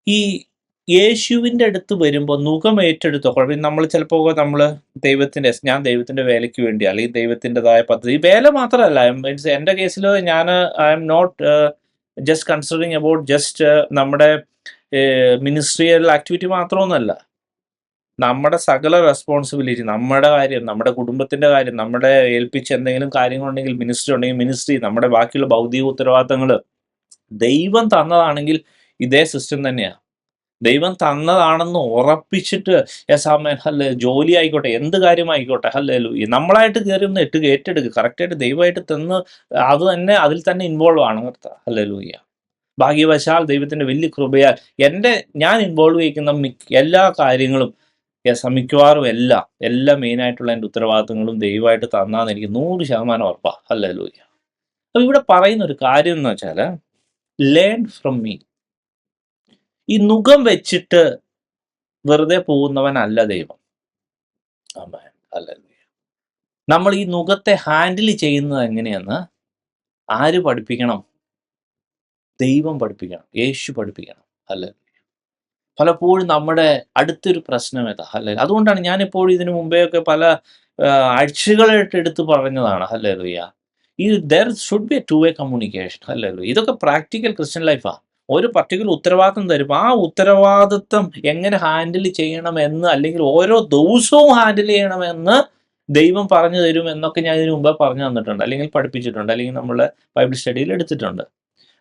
ഈ യേശുവിൻ്റെ അടുത്ത് വരുമ്പോൾ നുകം ഏറ്റെടുത്തോ. നമ്മൾ ചിലപ്പോൾ ഞാൻ ദൈവത്തിൻ്റെ വേലയ്ക്ക് വേണ്ടി, അല്ലെങ്കിൽ ദൈവത്തിൻ്റെതായ പദ്ധതി, വേല മാത്രമല്ല, എൻ്റെ കേസിൽ I am not just considering about just നമ്മുടെ മിനിസ്ട്രിയൽ ആക്ടിവിറ്റി മാത്രമൊന്നുമല്ല. നമ്മുടെ സകല റെസ്പോൺസിബിലിറ്റി, നമ്മുടെ കാര്യം, നമ്മുടെ കുടുംബത്തിൻ്റെ കാര്യം, നമ്മുടെ ഏൽപ്പിച്ച എന്തെങ്കിലും കാര്യങ്ങളുണ്ടെങ്കിൽ, മിനിസ്ട്രി ഉണ്ടെങ്കിൽ മിനിസ്ട്രി, നമ്മുടെ ബാക്കിയുള്ള ഭൗതിക ഉത്തരവാദിത്തങ്ങൾ ദൈവം തന്നതാണെങ്കിൽ ഇതേ സിസ്റ്റം തന്നെയാണ്. ദൈവം തന്നതാണെന്ന് ഉറപ്പിച്ചിട്ട് ജോലി ആയിക്കോട്ടെ, എന്ത് കാര്യമായിക്കോട്ടെ, ഹല്ലേലൂയ, നമ്മളായിട്ട് കയറി ഒന്ന് ഏറ്റെടുക്കുക. കറക്റ്റായിട്ട് ദൈവമായിട്ട് തന്ന് അത് തന്നെ, അതിൽ തന്നെ ഇൻവോൾവ് ആണ്. ഹല്ലേലൂയ. ഭാഗ്യവശാൽ ദൈവത്തിൻ്റെ വലിയ കൃപയാൽ ഞാൻ ഇൻവോൾവ് ചെയ്യിക്കുന്ന എല്ലാ കാര്യങ്ങളും, മിക്കവാറും എല്ലാം മെയിനായിട്ടുള്ള എൻ്റെ ഉത്തരവാദിത്തങ്ങളും ദൈവമായിട്ട് തന്നാന്ന് എനിക്ക് 100% ഉറപ്പാണ്. ഹല്ലേലൂയ. അപ്പോൾ ഇവിടെ പറയുന്ന ഒരു കാര്യം എന്ന് വെച്ചാൽ ലേൺ ഫ്രം മീ. ഈ നുകം വെച്ചിട്ട് വെറുതെ പോകുന്നവനല്ല ദൈവം. ആമേൻ. ഹല്ലേലൂയ. നമ്മൾ ഈ നുകത്തെ ഹാൻഡിൽ ചെയ്യുന്നത് എങ്ങനെയെന്ന് ആര് പഠിപ്പിക്കണം? ദൈവം പഠിപ്പിക്കണം, യേശു പഠിപ്പിക്കണം. ഹല്ലേലൂയ. പലപ്പോഴും നമ്മുടെ അടുത്തൊരു പ്രശ്നം ഇതാ. ഹല്ലേലൂയ. അതുകൊണ്ടാണ് ഞാനിപ്പോഴും ഇതിനു മുമ്പെയൊക്കെ പല ആഴ്ചകളായിട്ട് എടുത്ത് പറഞ്ഞതാണ്. ഹല്ലേലൂയ. ഈ there should be A to way communication. Hallelujah. ഇതൊക്കെ പ്രാക്ടിക്കൽ ക്രിസ്ത്യൻ ലൈഫാ. ഒരു പർട്ടിക്കുലർ ഉത്തരവാദിത്തം തരുമ്പോൾ ആ ഉത്തരവാദിത്തം എങ്ങനെ ഹാൻഡിൽ ചെയ്യണമെന്ന്, അല്ലെങ്കിൽ ഓരോ ദിവസവും ഹാൻഡിൽ ചെയ്യണമെന്ന് ദൈവം പറഞ്ഞു തരും എന്നൊക്കെ ഞാൻ ഇതിനു മുമ്പേ പറഞ്ഞു തന്നിട്ടുണ്ട്, അല്ലെങ്കിൽ പഠിപ്പിച്ചിട്ടുണ്ട്, അല്ലെങ്കിൽ നമ്മളെ ബൈബിൾ സ്റ്റഡിയിൽ എടുത്തിട്ടുണ്ട്.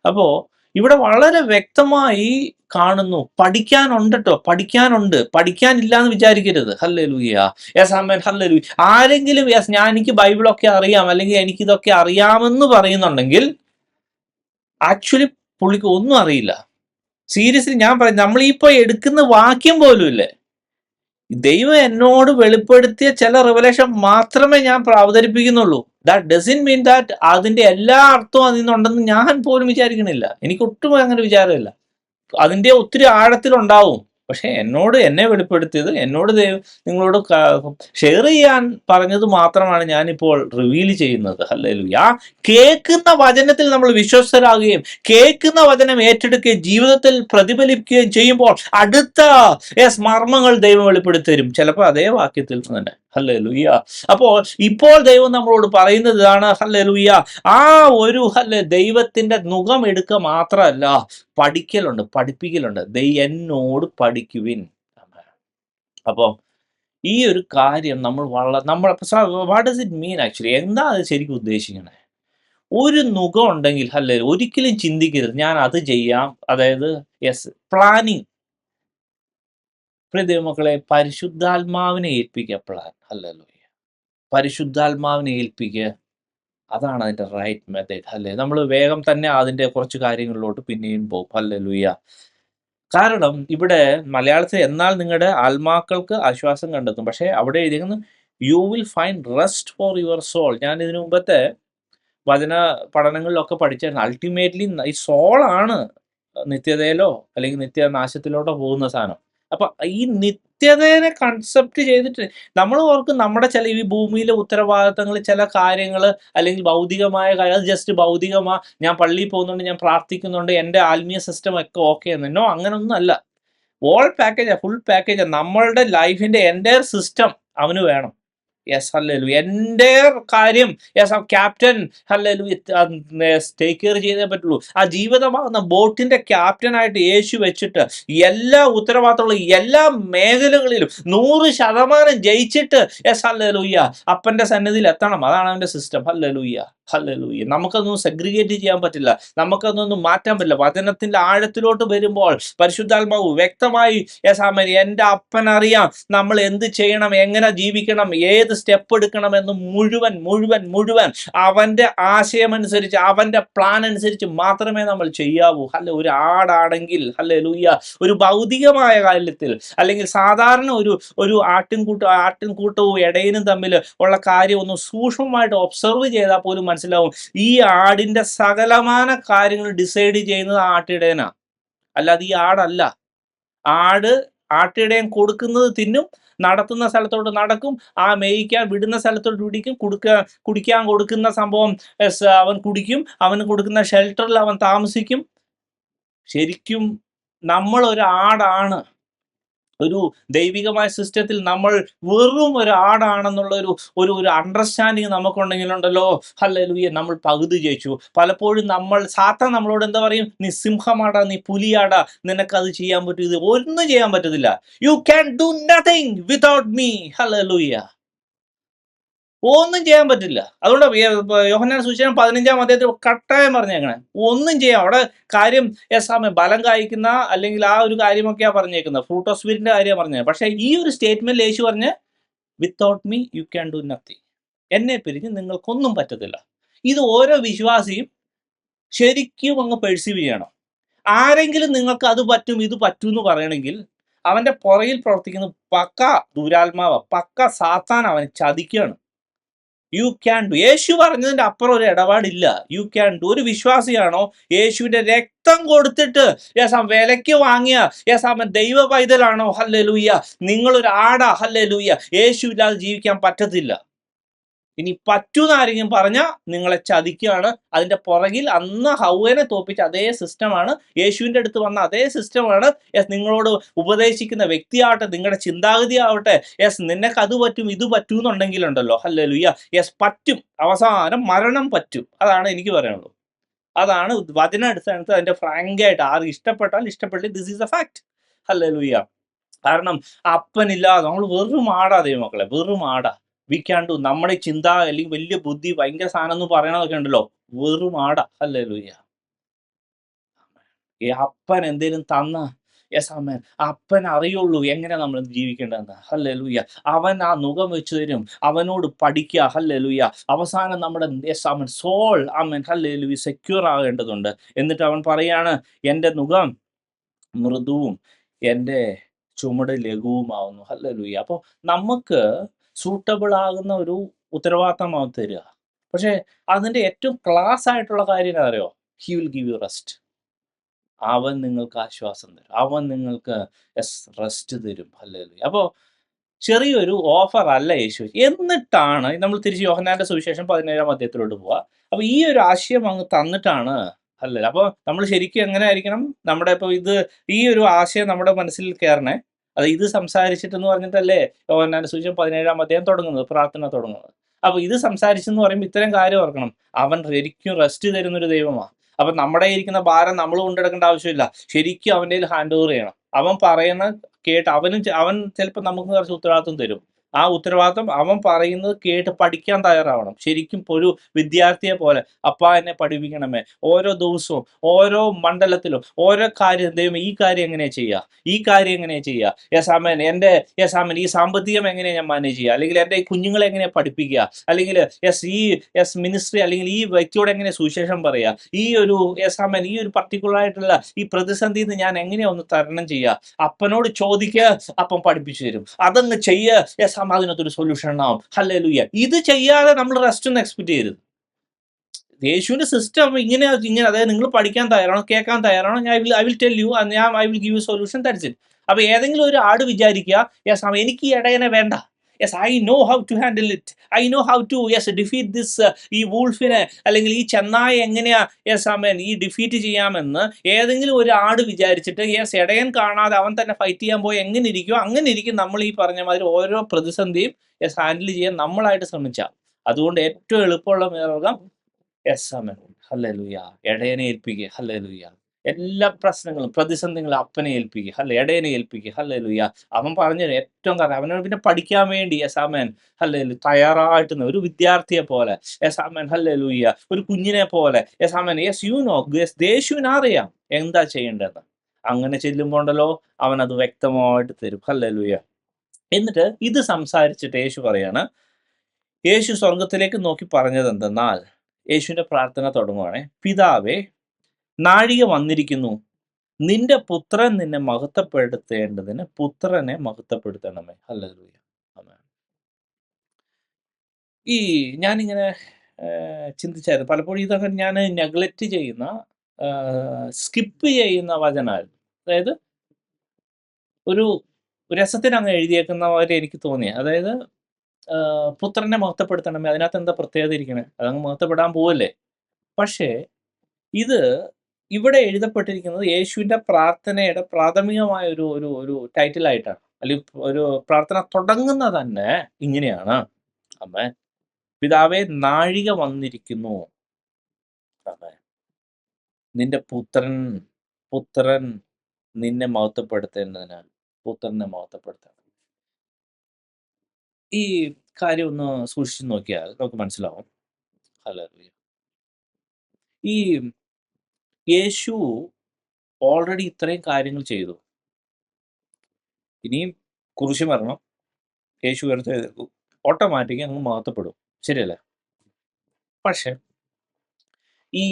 അപ്പോൾ ഇവിടെ വളരെ വ്യക്തമായി കാണുന്നു, പഠിക്കാനുണ്ട് ട്ടോ, പഠിക്കാനുണ്ട്, പഠിക്കാനില്ല എന്ന് വിചാരിക്കരുത്. ഹല്ലേലൂയ. യെസ് ആമേൻ. ഹല്ലേലൂയ. ആരെങ്കിലും യെസ് എനിക്ക് ബൈബിളൊക്കെ അറിയാം, അല്ലെങ്കിൽ എനിക്കിതൊക്കെ അറിയാമെന്ന് പറയുന്നുണ്ടെങ്കിൽ ആക്ച്വലി പുള്ളിക്ക് ഒന്നും അറിയില്ല. സീരിയസ്ലി ഞാൻ പറയും, നമ്മൾ ഇപ്പോൾ എടുക്കുന്ന വാക്യം പോലും ഇല്ലേ, ദൈവം എന്നോട് വെളിപ്പെടുത്തിയ ചില റിവലേഷൻ മാത്രമേ ഞാൻ അവതരിപ്പിക്കുന്നുള്ളൂ. ദാറ്റ് ഡസൻ മീൻ ദാറ്റ് അതിന്റെ എല്ലാ അർത്ഥവും അതിൽ നിന്നുണ്ടെന്ന് ഞാൻ പോലും വിചാരിക്കണില്ല. എനിക്ക് ഒട്ടും അങ്ങനെ വിചാരമില്ല. അതിന്റെ ഒത്തിരി ആഴത്തിലുണ്ടാവും. പക്ഷെ എന്നെ വെളിപ്പെടുത്തിയത്, എന്നോട് നിങ്ങളോട് ഷെയർ ചെയ്യാൻ പറഞ്ഞത് മാത്രമാണ് ഞാനിപ്പോൾ റിവീൽ ചെയ്യുന്നത്. ഹല്ലേലൂയ. കേൾക്കുന്ന വചനത്തിൽ നമ്മൾ വിശ്വസ്തരാകുകയും കേൾക്കുന്ന വചനം ഏറ്റെടുക്കുകയും ജീവിതത്തിൽ പ്രതിഫലിക്കുകയും ചെയ്യുമ്പോൾ അടുത്ത മർമ്മങ്ങൾ ദൈവം വെളിപ്പെടുത്തി തരും. ചിലപ്പോൾ അതേ വാക്യത്തിൽ തന്നെ. ഹല്ലേലൂയ. അപ്പോൾ ഇപ്പോൾ ദൈവം നമ്മളോട് പറയുന്നത് ഇതാണ്. ഹല്ലേലൂയ. ആ ഒരു ദൈവത്തിന്റെ മുഖം എടുക്കുക മാത്രമല്ല, പഠിക്കലുണ്ട്, പഠിപ്പിക്കലുണ്ട്. എന്നോട് പഠിക്കുവിൻ. അപ്പോൾ ഈ ഒരു കാര്യം നമ്മൾ what does it mean actually? എന്താ അത് ശരിക്കും ഉദ്ദേശിക്കണേ? ഒരു നുകം ഉണ്ടെങ്കിൽ ഒരിക്കലും ചിന്തിക്കരുത് ഞാൻ അത് ചെയ്യാം. അതായത് പ്ലാനിങ്. പ്രിയ ദൈവമക്കളെ, പരിശുദ്ധാത്മാവിനെ ഏൽപ്പിക്കുക. പ്ലാൻ. ഹല്ലേലൂയ. പരിശുദ്ധാത്മാവിനെ ഏൽപ്പിക്കുക. അതാണ് അതിൻ്റെ റൈറ്റ് മെത്തേഡ്. അല്ലേ? നമ്മൾ വേഗം തന്നെ അതിൻ്റെ കുറച്ച് കാര്യങ്ങളിലോട്ട് പിന്നെയും പോകും. ഹല്ലേലൂയ. കാരണം ഇവിടെ മലയാളത്തിൽ എന്നാൽ നിങ്ങളുടെ ആത്മാക്കൾക്ക് ആശ്വാസം കണ്ടെത്തും. പക്ഷേ അവിടെ എഴുതിയിരിക്കുന്നത് you will find rest for your soul. ഞാൻ ഇതിനു മുമ്പത്തെ വചന പഠനങ്ങളിലൊക്കെ പഠിച്ചായിരുന്നു. അൾട്ടിമേറ്റ്ലി ഈ സോളാണ് നിത്യതയിലോ അല്ലെങ്കിൽ നിത്യനാശത്തിലോട്ടോ പോകുന്ന സാധനം. അപ്പൊ ഈ നിത്യതയെ കൺസെപ്റ്റ് ചെയ്തിട്ട് നമ്മൾ ഓർക്കും നമ്മുടെ ചില ഈ ഭൂമിയിലെ ഉത്തരവാദിത്തങ്ങൾ, ചില കാര്യങ്ങൾ, അല്ലെങ്കിൽ ഭൗതികമായ കാര്യം, അത് ജസ്റ്റ് ഭൗതികമാ, ഞാൻ പള്ളിയിൽ പോകുന്നുണ്ട്, ഞാൻ പ്രാർത്ഥിക്കുന്നുണ്ട്, എൻ്റെ ആത്മീയ സിസ്റ്റം ഒക്കെ ഓക്കെ എന്നോ, അങ്ങനൊന്നും അല്ല. All package, full package. നമ്മളുടെ ലൈഫിന്റെ എൻ്റയർ സിസ്റ്റം അവന് വേണം. യെസ്. ഹല്ലേലൂയ. എൻ്റെ കാര്യം yes captain hallelujah take care ചെയ്തേ പറ്റുള്ളൂ. ആ ജീവിതമാകുന്ന ബോട്ടിന്റെ ക്യാപ്റ്റനായിട്ട് യേശു വെച്ചിട്ട് എല്ലാ ഉത്തരവാദിത്തമുള്ള എല്ലാ മേഖലകളിലും 100% ജയിച്ചിട്ട് യെസ് ഹല്ലേലൂയ അപ്പന്റെ സന്നിധിയിൽ എത്തണം. അതാണ് അവന്റെ സിസ്റ്റം. ഹല്ലേലൂയ. ഹല്ലേലൂയ. നമുക്കതൊന്നും സെഗ്രിഗേറ്റ് ചെയ്യാൻ പറ്റില്ല, നമുക്കതൊന്നും മാറ്റാൻ പറ്റില്ല. വചനത്തിന്റെ ആഴത്തിലോട്ട് വരുമ്പോൾ പരിശുദ്ധാത്മാവ് വ്യക്തമായി യെസ് ആമേൻ, എൻ്റെ അപ്പൻ അറിയാം നമ്മൾ എന്ത് ചെയ്യണം, എങ്ങനെ ജീവിക്കണം, ഏത് സ്റ്റെപ്പ് എടുക്കണമെന്ന് മുഴുവൻ മുഴുവൻ മുഴുവൻ അവന്റെ ആശയമനുസരിച്ച്, അവന്റെ പ്ലാൻ അനുസരിച്ച് മാത്രമേ നമ്മൾ ചെയ്യാവൂ. ഒരു ആടാണെങ്കിൽ ഹല്ലേലൂയ, ഒരു ഭൗതികമായ കാര്യത്തിൽ, അല്ലെങ്കിൽ സാധാരണ ഒരു ആട്ടിൻകൂട്ടവും ഇടയനും തമ്മിൽ ഉള്ള കാര്യം ഒന്ന് സൂക്ഷ്മമായിട്ട് ഒബ്സർവ് ചെയ്താൽ പോലും മനസ്സിലാവും, ഈ ആടിന്റെ സകലമാന കാര്യങ്ങൾ ഡിസൈഡ് ചെയ്യുന്നത് ആട്ടിടയനാ, അല്ലാതെ ഈ ആടല്ല. ആട്ടിടയൻ കൊടുക്കുന്നത് തിന്നും, നടത്തുന്ന സ്ഥലത്തോട്ട് നടക്കും, ആ മേയിക്കാൻ വിടുന്ന സ്ഥലത്തോട്ട് പിടിക്കും, കുടിക്കാൻ കൊടുക്കുന്ന സംഭവം അവൻ കുടിക്കും, അവന് കൊടുക്കുന്ന ഷെൽട്ടറിൽ അവൻ താമസിക്കും. ശരിക്കും നമ്മൾ ഒരു ആടാണ്. ഒരു ദൈവികമായ സിസ്റ്റത്തിൽ നമ്മൾ വെറും ഒരു ആടാണെന്നുള്ള ഒരു അണ്ടർസ്റ്റാൻഡിങ് നമുക്കുണ്ടെങ്കിലുണ്ടല്ലോ, ഹല്ലേലൂയ, നമ്മൾ പകുതി ജയിച്ചു. പലപ്പോഴും സാത്താൻ നമ്മളോട് എന്താ പറയും? നീ സിംഹമാടാ, നീ പുലിയാടാ, നിനക്കത് ചെയ്യാൻ പറ്റും, ഇത് ഒന്നും ചെയ്യാൻ പറ്റത്തില്ല. U can do nothing without me. Hallelujah. ഒന്നും ചെയ്യാൻ പറ്റില്ല. അതുകൊണ്ട് യോഹന്നാൻ സുവിശേഷം 15-ാം അധ്യായത്തിൽ കട്ടായം പറഞ്ഞേക്കണേ, ഒന്നും ചെയ്യാം. അവിടെ കാര്യം ബലം കായ്ക്കുന്ന, അല്ലെങ്കിൽ ആ ഒരു കാര്യമൊക്കെയാ പറഞ്ഞേക്കുന്നത്, ഫ്രൂട്ട് ഓഫ് സ്പിരിറ്റിന്റെ കാര്യമാണ് പറഞ്ഞത്. പക്ഷേ ഈ ഒരു സ്റ്റേറ്റ്മെന്റിൽ യേശു പറഞ്ഞ് without me you can do nothing. എന്നെ പിരിഞ്ഞ് നിങ്ങൾക്കൊന്നും പറ്റത്തില്ല. ഇത് ഓരോ വിശ്വാസിയും ശരിക്കും അങ്ങ് പെർസീവ് ചെയ്യണം. ആരെങ്കിലും നിങ്ങൾക്ക് അത് പറ്റും ഇത് പറ്റും എന്ന് പറയണമെങ്കിൽ അവന്റെ പുറകിൽ പ്രവർത്തിക്കുന്നത് പക്ക ദുരാത്മാവ, പക്ക സാത്താൻ അവനെ ചതിക്കുകയാണ്. You can do. യേശു പറഞ്ഞതിന്റെ അപ്പുറം ഒരു ഇടപാടില്ല. U can do. ഒരു വിശ്വാസിയാണോ യേശുവിന്റെ രക്തം കൊടുത്തിട്ട് വിലയ്ക്ക് വാങ്ങിയ അവൻ ദൈവ പൈതലാണോ? ഹല്ലേലൂയ. നിങ്ങളൊരു ആടാ. ഹല്ലേലൂയ. യേശു ഇല്ലാതെ ജീവിക്കാൻ പറ്റത്തില്ല. ഇനി പറ്റൂന്ന് ആരെങ്കിലും പറഞ്ഞാൽ നിങ്ങളെ ചതിക്കുകയാണ്. അതിന്റെ പുറകിൽ അന്ന് ഹൗവനെ തോപ്പിച്ച അതേ സിസ്റ്റമാണ്, യേശുവിന്റെ അടുത്ത് വന്ന അതേ സിസ്റ്റമാണ് നിങ്ങളോട് ഉപദേശിക്കുന്ന വ്യക്തിയാവട്ടെ, നിങ്ങളുടെ ചിന്താഗതി ആവട്ടെ. നിനക്ക് അത് പറ്റും ഇത് പറ്റും എന്നുണ്ടെങ്കിലുണ്ടല്ലോ, ഹല്ലേലൂയ, പറ്റും, അവസാനം മരണം പറ്റും. അതാണ് എനിക്ക് പറയാനുള്ളത്. അതാണ് വചന അടിസ്ഥാനത്തിൽ അതിന്റെ ഫ്രാങ്കായിട്ട് ആർക്ക് ഇഷ്ടപ്പെട്ടാൽ ഇഷ്ടപ്പെട്ടില്ല, this is A fact. Hallelujah. കാരണം അപ്പനില്ലാതെ നമ്മൾ വെറും ആടാ ദൈവമക്കളെ, വെറും ആടാ. We can do. നമ്മുടെ ചിന്ത അല്ലെങ്കിൽ വലിയ ബുദ്ധി ഭയങ്കര സാധനം എന്ന് പറയണതൊക്കെ ഉണ്ടല്ലോ, വെറും ആടാ. ഹല്ലേലൂയ. ഈ അപ്പൻ എന്തേലും തന്ന ആമേൻ, അപ്പൻ അറിയുള്ളൂ എങ്ങനെ നമ്മൾ ജീവിക്കേണ്ടതെന്ന്. ഹല്ലേലൂയ. അവൻ ആ നുകം വെച്ച് തരും, അവനോട് പഠിക്കുക. ഹല്ലേലൂയ. അവസാനം നമ്മുടെ ആമേൻ സോൾ ആമേൻ ഹല്ലേലൂയ സെക്യൂർ ആകേണ്ടതുണ്ട്. എന്നിട്ട് അവൻ പറയാണ്, എൻ്റെ നുകം മൃദുവും എൻ്റെ ചുമട് ലഘുവുമാവുന്നു. ഹല്ലേലൂയ. അപ്പോൾ നമുക്ക് സൂട്ടബിൾ ആകുന്ന ഒരു ഉത്തരവാദിത്തം അവൻ തരിക. പക്ഷേ അതിൻ്റെ ഏറ്റവും ക്ലാസ് ആയിട്ടുള്ള കാര്യം എന്താ അറിയോ? He will give you rest. അവൻ നിങ്ങൾക്ക് ആശ്വാസം തരും, അവൻ നിങ്ങൾക്ക് റെസ്റ്റ് തരും. ഹല്ലേലൂയ. അപ്പോൾ ചെറിയൊരു ഓഫർ അല്ല യേശു. എന്നിട്ടാണ് നമ്മൾ തിരിച്ച് യോഹന്നാന്റെ സുവിശേഷം 17-ാം അധ്യായത്തിലോട്ട് പോവുക. അപ്പോൾ ഈ ഒരു ആശയം അങ്ങ് തന്നിട്ടാണ്. അല്ലല്ലോ, അപ്പോൾ നമ്മൾ ശരിക്കും എങ്ങനെ ആയിരിക്കണം നമ്മുടെ ഇപ്പോൾ ഈ ഒരു ആശയം നമ്മുടെ മനസ്സിൽ കയറണേ. അത് ഇത് സംസാരിച്ചിട്ടെന്ന് പറഞ്ഞിട്ടല്ലേ യോഹന്നാന്റെ സുവിശേഷം 17-ാം അധ്യായം തുടങ്ങുന്നത്, പ്രാർത്ഥന തുടങ്ങുന്നത്. അപ്പോൾ ഇത് സംസാരിച്ചെന്ന് പറയുമ്പോൾ ഇത്തരം കാര്യം ഓർക്കണം, അവൻ ശരിക്കും റെസ്റ്റ് തരുന്നൊരു ദൈവമാണ്. അപ്പം നമ്മുടെ ഇരിക്കുന്ന ഭാരം നമ്മൾ കൊണ്ടെടുക്കേണ്ട ആവശ്യമില്ല, ശരിക്കും അവൻ്റെ കയ്യിൽ ഹാൻഡ് ഓവർ ചെയ്യണം. അവൻ പറയുന്ന കേട്ട് അവൻ ചിലപ്പോൾ നമുക്ക് കുറച്ച് ഉത്തരവാദിത്വം തരും. ആ ഉത്തരവാദിത്വം അവൻ പറയുന്നത് കേട്ട് പഠിക്കാൻ തയ്യാറാവണം. ശരിക്കും ഒരു വിദ്യാർത്ഥിയെ പോലെ, അപ്പാ എന്നെ പഠിപ്പിക്കണമേ, ഓരോ ദിവസവും ഓരോ മണ്ഡലത്തിലും ഓരോ കാര്യം, ദൈവം ഈ കാര്യം എങ്ങനെയാണ് ചെയ്യുക, ഈ കാര്യം എങ്ങനെയാണ് ചെയ്യുക, ആമേൻ, എൻ്റെ ആമേൻ ഈ സാമ്പത്തികം എങ്ങനെയാണ് ഞാൻ മാനേജ് ചെയ്യുക, അല്ലെങ്കിൽ എൻ്റെ കുഞ്ഞുങ്ങളെ എങ്ങനെയാണ് പഠിപ്പിക്കുക, അല്ലെങ്കിൽ ഈ മിനിസ്ട്രി അല്ലെങ്കിൽ ഈ വ്യക്തിയോട് എങ്ങനെ സുവിശേഷം പറയുക, ഈ ഒരു ആമേൻ ഈ ഒരു പർട്ടിക്കുലർ ആയിട്ടുള്ള ഈ പ്രതിസന്ധിയിൽ നിന്ന് ഞാൻ എങ്ങനെയാണ് ഒന്ന് തരണം ചെയ്യുക. അപ്പനോട് ചോദിക്കുക, അപ്പം പഠിപ്പിച്ചു തരും. അതങ്ങ് ചെയ്യുക, അതിനകത്തൊരു സൊല്യൂഷൻ ഉണ്ടാവും. ഹല്ലേലൂയ. ഇത് ചെയ്യാതെ നമ്മൾ റെസ്റ്റ് ഒന്നും എക്സ്പെക്ട് ചെയ്യരുത്. യേശുവിന്റെ സിസ്റ്റം ഇങ്ങനെ, അതായത് നിങ്ങൾ പഠിക്കാൻ തയ്യാറാണോ, കേൾക്കാൻ തയ്യാറാണോ, I will tell you, I will give you solution, that's it. അപ്പൊ ഏതെങ്കിലും ഒരു ആട് വിചാരിക്കുക, എനിക്ക് ഈ ഇടയനെ വേണ്ട, I know how to handle it, I know how to defeat this, ഈ വൂൾഫിനെ അല്ലെങ്കിൽ ഈ ചെന്നായ എങ്ങനെയാ ഈ ഡിഫീറ്റ് ചെയ്യാമെന്ന് ഏതെങ്കിലും ഒരു ആട് വിചാരിച്ചിട്ട് ഇടയൻ കാണാതെ അവൻ തന്നെ ഫൈറ്റ് ചെയ്യാൻ പോയി എങ്ങനെ ഇരിക്കും, അങ്ങനെ ഇരിക്കും നമ്മൾ ഈ പറഞ്ഞ മാതിരി ഓരോ പ്രതിസന്ധിയും ഹാൻഡിൽ ചെയ്യാൻ നമ്മളായിട്ട് ശ്രമിച്ചാൽ. അതുകൊണ്ട് ഏറ്റവും എളുപ്പമുള്ള മാർഗം ആമേൻ ഹല്ലേലൂയ, ഇടയനെ ഏൽപ്പിക്കുക. ഹല്ലേലൂയ. എല്ലാ പ്രശ്നങ്ങളും പ്രതിസന്ധികളും അപ്പനെ ഏൽപ്പിക്കുക, ഇടയനെ ഏൽപ്പിക്കുക. ഹല്ലേലൂയ. അവൻ പറഞ്ഞു ഏറ്റവും കാരണം അവനോട് പിന്നെ പഠിക്കാൻ വേണ്ടി ആമേൻ ഹല്ലേലൂയ തയ്യാറായിട്ട് ഒരു വിദ്യാർത്ഥിയെ പോലെ, ആമേൻ ഹല്ലേലൂയ, ഒരു കുഞ്ഞിനെ പോലെ, ആമേൻ യു നോ, യേശുവിന് അറിയാം എന്താ ചെയ്യേണ്ടതെന്ന്. അങ്ങനെ ചെല്ലുമ്പോൾ ഉണ്ടല്ലോ അവൻ അത് വ്യക്തമായിട്ട് തരും. ഹല്ലേലൂയ. എന്നിട്ട് ഇത് സംസാരിച്ചിട്ട് യേശു പറയാണ്, യേശു സ്വർഗത്തിലേക്ക് നോക്കി പറഞ്ഞത് എന്തെന്നാൽ, യേശുവിന്റെ പ്രാർത്ഥന തുടങ്ങുവാണേ, പിതാവേ, നാഴിക വന്നിരിക്കുന്നു, നിന്റെ പുത്രൻ നിന്നെ മഹത്വപ്പെടുത്തേണ്ടതിന് പുത്രനെ മഹത്വപ്പെടുത്തണമേ. ഹല്ലേലൂയ. ആമേൻ. ഈ ഞാനിങ്ങനെ ചിന്തിച്ചായിരുന്നു പലപ്പോഴും, ഇതൊക്കെ ഞാൻ നെഗ്ലക്റ്റ് ചെയ്യുന്ന, സ്കിപ്പ് ചെയ്യുന്ന വചനമായിരുന്നു. അതായത് ഒരു രസത്തിന് അങ്ങ് എഴുതിയേക്കുന്നവരെ എനിക്ക് തോന്നി. അതായത് പുത്രനെ മഹത്വപ്പെടുത്തണമേ, അതിനകത്ത് എന്താ പ്രത്യേകത ഇരിക്കണേ, അതങ്ങ് മഹത്വപ്പെടാൻ പോവല്ലേ. പക്ഷേ ഇത് ഇവിടെ എഴുതപ്പെട്ടിരിക്കുന്നത് യേശുവിന്റെ പ്രാർത്ഥനയുടെ പ്രാഥമികമായ ഒരു ഒരു ഒരു ടൈറ്റിലായിട്ടാണ്. അല്ലെങ്കിൽ ഒരു പ്രാർത്ഥന തുടങ്ങുന്നത് തന്നെ ഇങ്ങനെയാണ്, ആമേൻ, പിതാവേ, നാഴിക വന്നിരിക്കുന്നു, ആമേൻ, നിന്റെ പുത്രൻ നിന്നെ മഹത്വപ്പെടുത്തേണ്ടതിന് പുത്രനെ മഹത്വപ്പെടുത്തണം. ഈ കാര്യം ഒന്ന് സൂക്ഷിച്ചു നോക്കിയാൽ നമുക്ക് മനസ്സിലാവും. ഹല്ലേലൂയ. ഈ യേശു ഓൾറെഡി ഇത്രയും കാര്യങ്ങൾ ചെയ്തു. ഇനിയും കുരിശ് മരണം, യേശു ഉയർത്തെഴുന്നേൽക്കും, ഓട്ടോമാറ്റിക് അങ്ങ് മഹത്വപ്പെടും. ശരിയല്ലേ? പക്ഷെ ഈ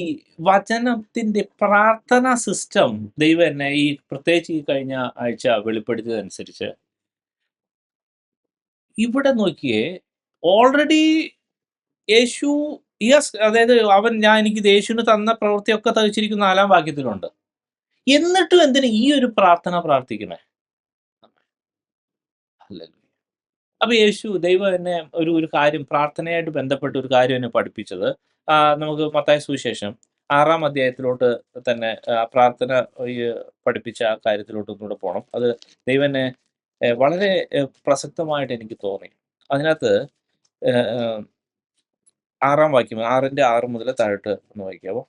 വചനത്തിന്റെ പ്രാർത്ഥന സിസ്റ്റം ദൈവം എന്നെ ഈ പ്രത്യേകിച്ച് ഈ കഴിഞ്ഞ ആഴ്ച വെളിപ്പെടുത്തിയതനുസരിച്ച്, ഇവിടെ നോക്കിയേ, ഓൾറെഡി യേശു അതായത് എനിക്ക് യേശുവിന് തന്ന പ്രവൃത്തിയൊക്കെ തയ്ച്ചിരിക്കുന്ന 4-ാം വാക്യത്തിലുണ്ട്. എന്നിട്ടും എന്തിനു ഈ ഒരു പ്രാർത്ഥന പ്രാർത്ഥിക്കണേ? അപ്പൊ ദൈവം എന്നെ ഒരു കാര്യം പ്രാർത്ഥനയായിട്ട് ബന്ധപ്പെട്ട ഒരു കാര്യം എന്നെ പഠിപ്പിച്ചത്, നമുക്ക് മത്തായി സുവിശേഷം 6-ാം അധ്യായത്തിലോട്ട് തന്നെ പ്രാർത്ഥന ഈ പഠിപ്പിച്ച ആ കാര്യത്തിലോട്ട് ഒന്നുകൂടെ പോകണം. അത് ദൈവം എന്നെ വളരെ പ്രസക്തമായിട്ട് എനിക്ക് തോന്നി. അതിനകത്ത് 6-ാം വാക്യം, 6 മുതൽ താഴോട്ട് ഒന്ന് വായിക്കാവോ?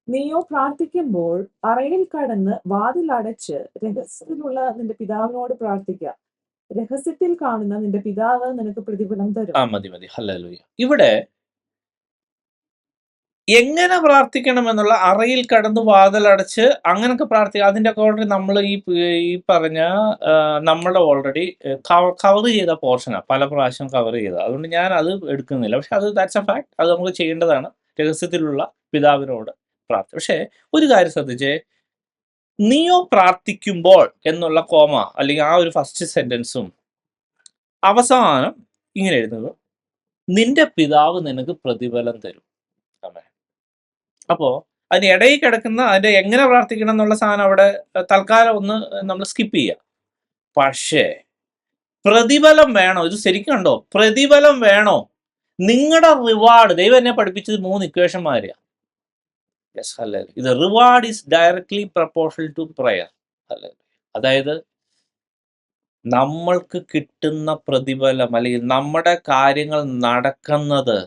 നീയോ പ്രാർത്ഥിക്കുമ്പോൾ അറയിൽ കടന്ന് വാതിൽ അടച്ച് രഹസ്യത്തിലുള്ള നിന്റെ പിതാവിനോട് പ്രാർത്ഥിക്കുക. രഹസ്യത്തിൽ കാണുന്ന നിന്റെ പിതാവ് നിനക്ക് പ്രതിഫലം തരും. മതി. ഹല്ലേലൂയ. ഇവിടെ എങ്ങനെ പ്രാർത്ഥിക്കണം എന്നുള്ള, അറയിൽ കടന്ന് വാതിലടച്ച് അങ്ങനൊക്കെ പ്രാർത്ഥിക്കുക, അതിൻ്റെ ഒക്കെ ഓൾറെഡി നമ്മൾ ഈ പറഞ്ഞ നമ്മളെ ഓൾറെഡി കവർ ചെയ്ത പോർഷനാണ്, പല പ്രാവശ്യം കവർ ചെയ്ത. അതുകൊണ്ട് ഞാൻ അത് എടുക്കുന്നില്ല. പക്ഷെ അത് ദാറ്റ്സ് എ ഫാക്ട്, അത് നമുക്ക് ചെയ്യേണ്ടതാണ്, രഹസ്യത്തിലുള്ള പിതാവിനോട് പ്രാർത്ഥന. പക്ഷേ ഒരു കാര്യം ശ്രദ്ധിച്ചേ, നീയോ പ്രാർത്ഥിക്കുമ്പോൾ എന്നുള്ള കോമ അല്ലെങ്കിൽ ആ ഒരു ഫസ്റ്റ് സെന്റൻസും അവസാനം ഇങ്ങനെ എഴുതുന്നത്, നിന്റെ പിതാവ് നിനക്ക് പ്രതിഫലം തരും. ആമേൻ. അപ്പോൾ അതിന് ഇടയിൽ കിടക്കുന്ന അതിന്റെ എങ്ങനെ പ്രാർത്ഥിക്കണം എന്നുള്ള സാധനം അവിടെ തൽക്കാലം ഒന്ന് നമ്മൾ സ്കിപ്പ് ചെയ്യുക. പക്ഷേ പ്രതിഫലം വേണോ? ഇത് ശരിക്കും കണ്ടോ? പ്രതിഫലം വേണോ? നിങ്ങളുടെ റിവാർഡ്, ദൈവം എന്നെ പഠിപ്പിച്ചത് 3 ഇക്വേഷന്മാരെയാണ്. യെസ്, അല്ലേ? ഇത് reward is directly proportional to prayer. അല്ലേ? അതായത് നമ്മൾക്ക് കിട്ടുന്ന പ്രതിഫലം അല്ലെങ്കിൽ നമ്മുടെ കാര്യങ്ങൾ നടക്കുന്നത്,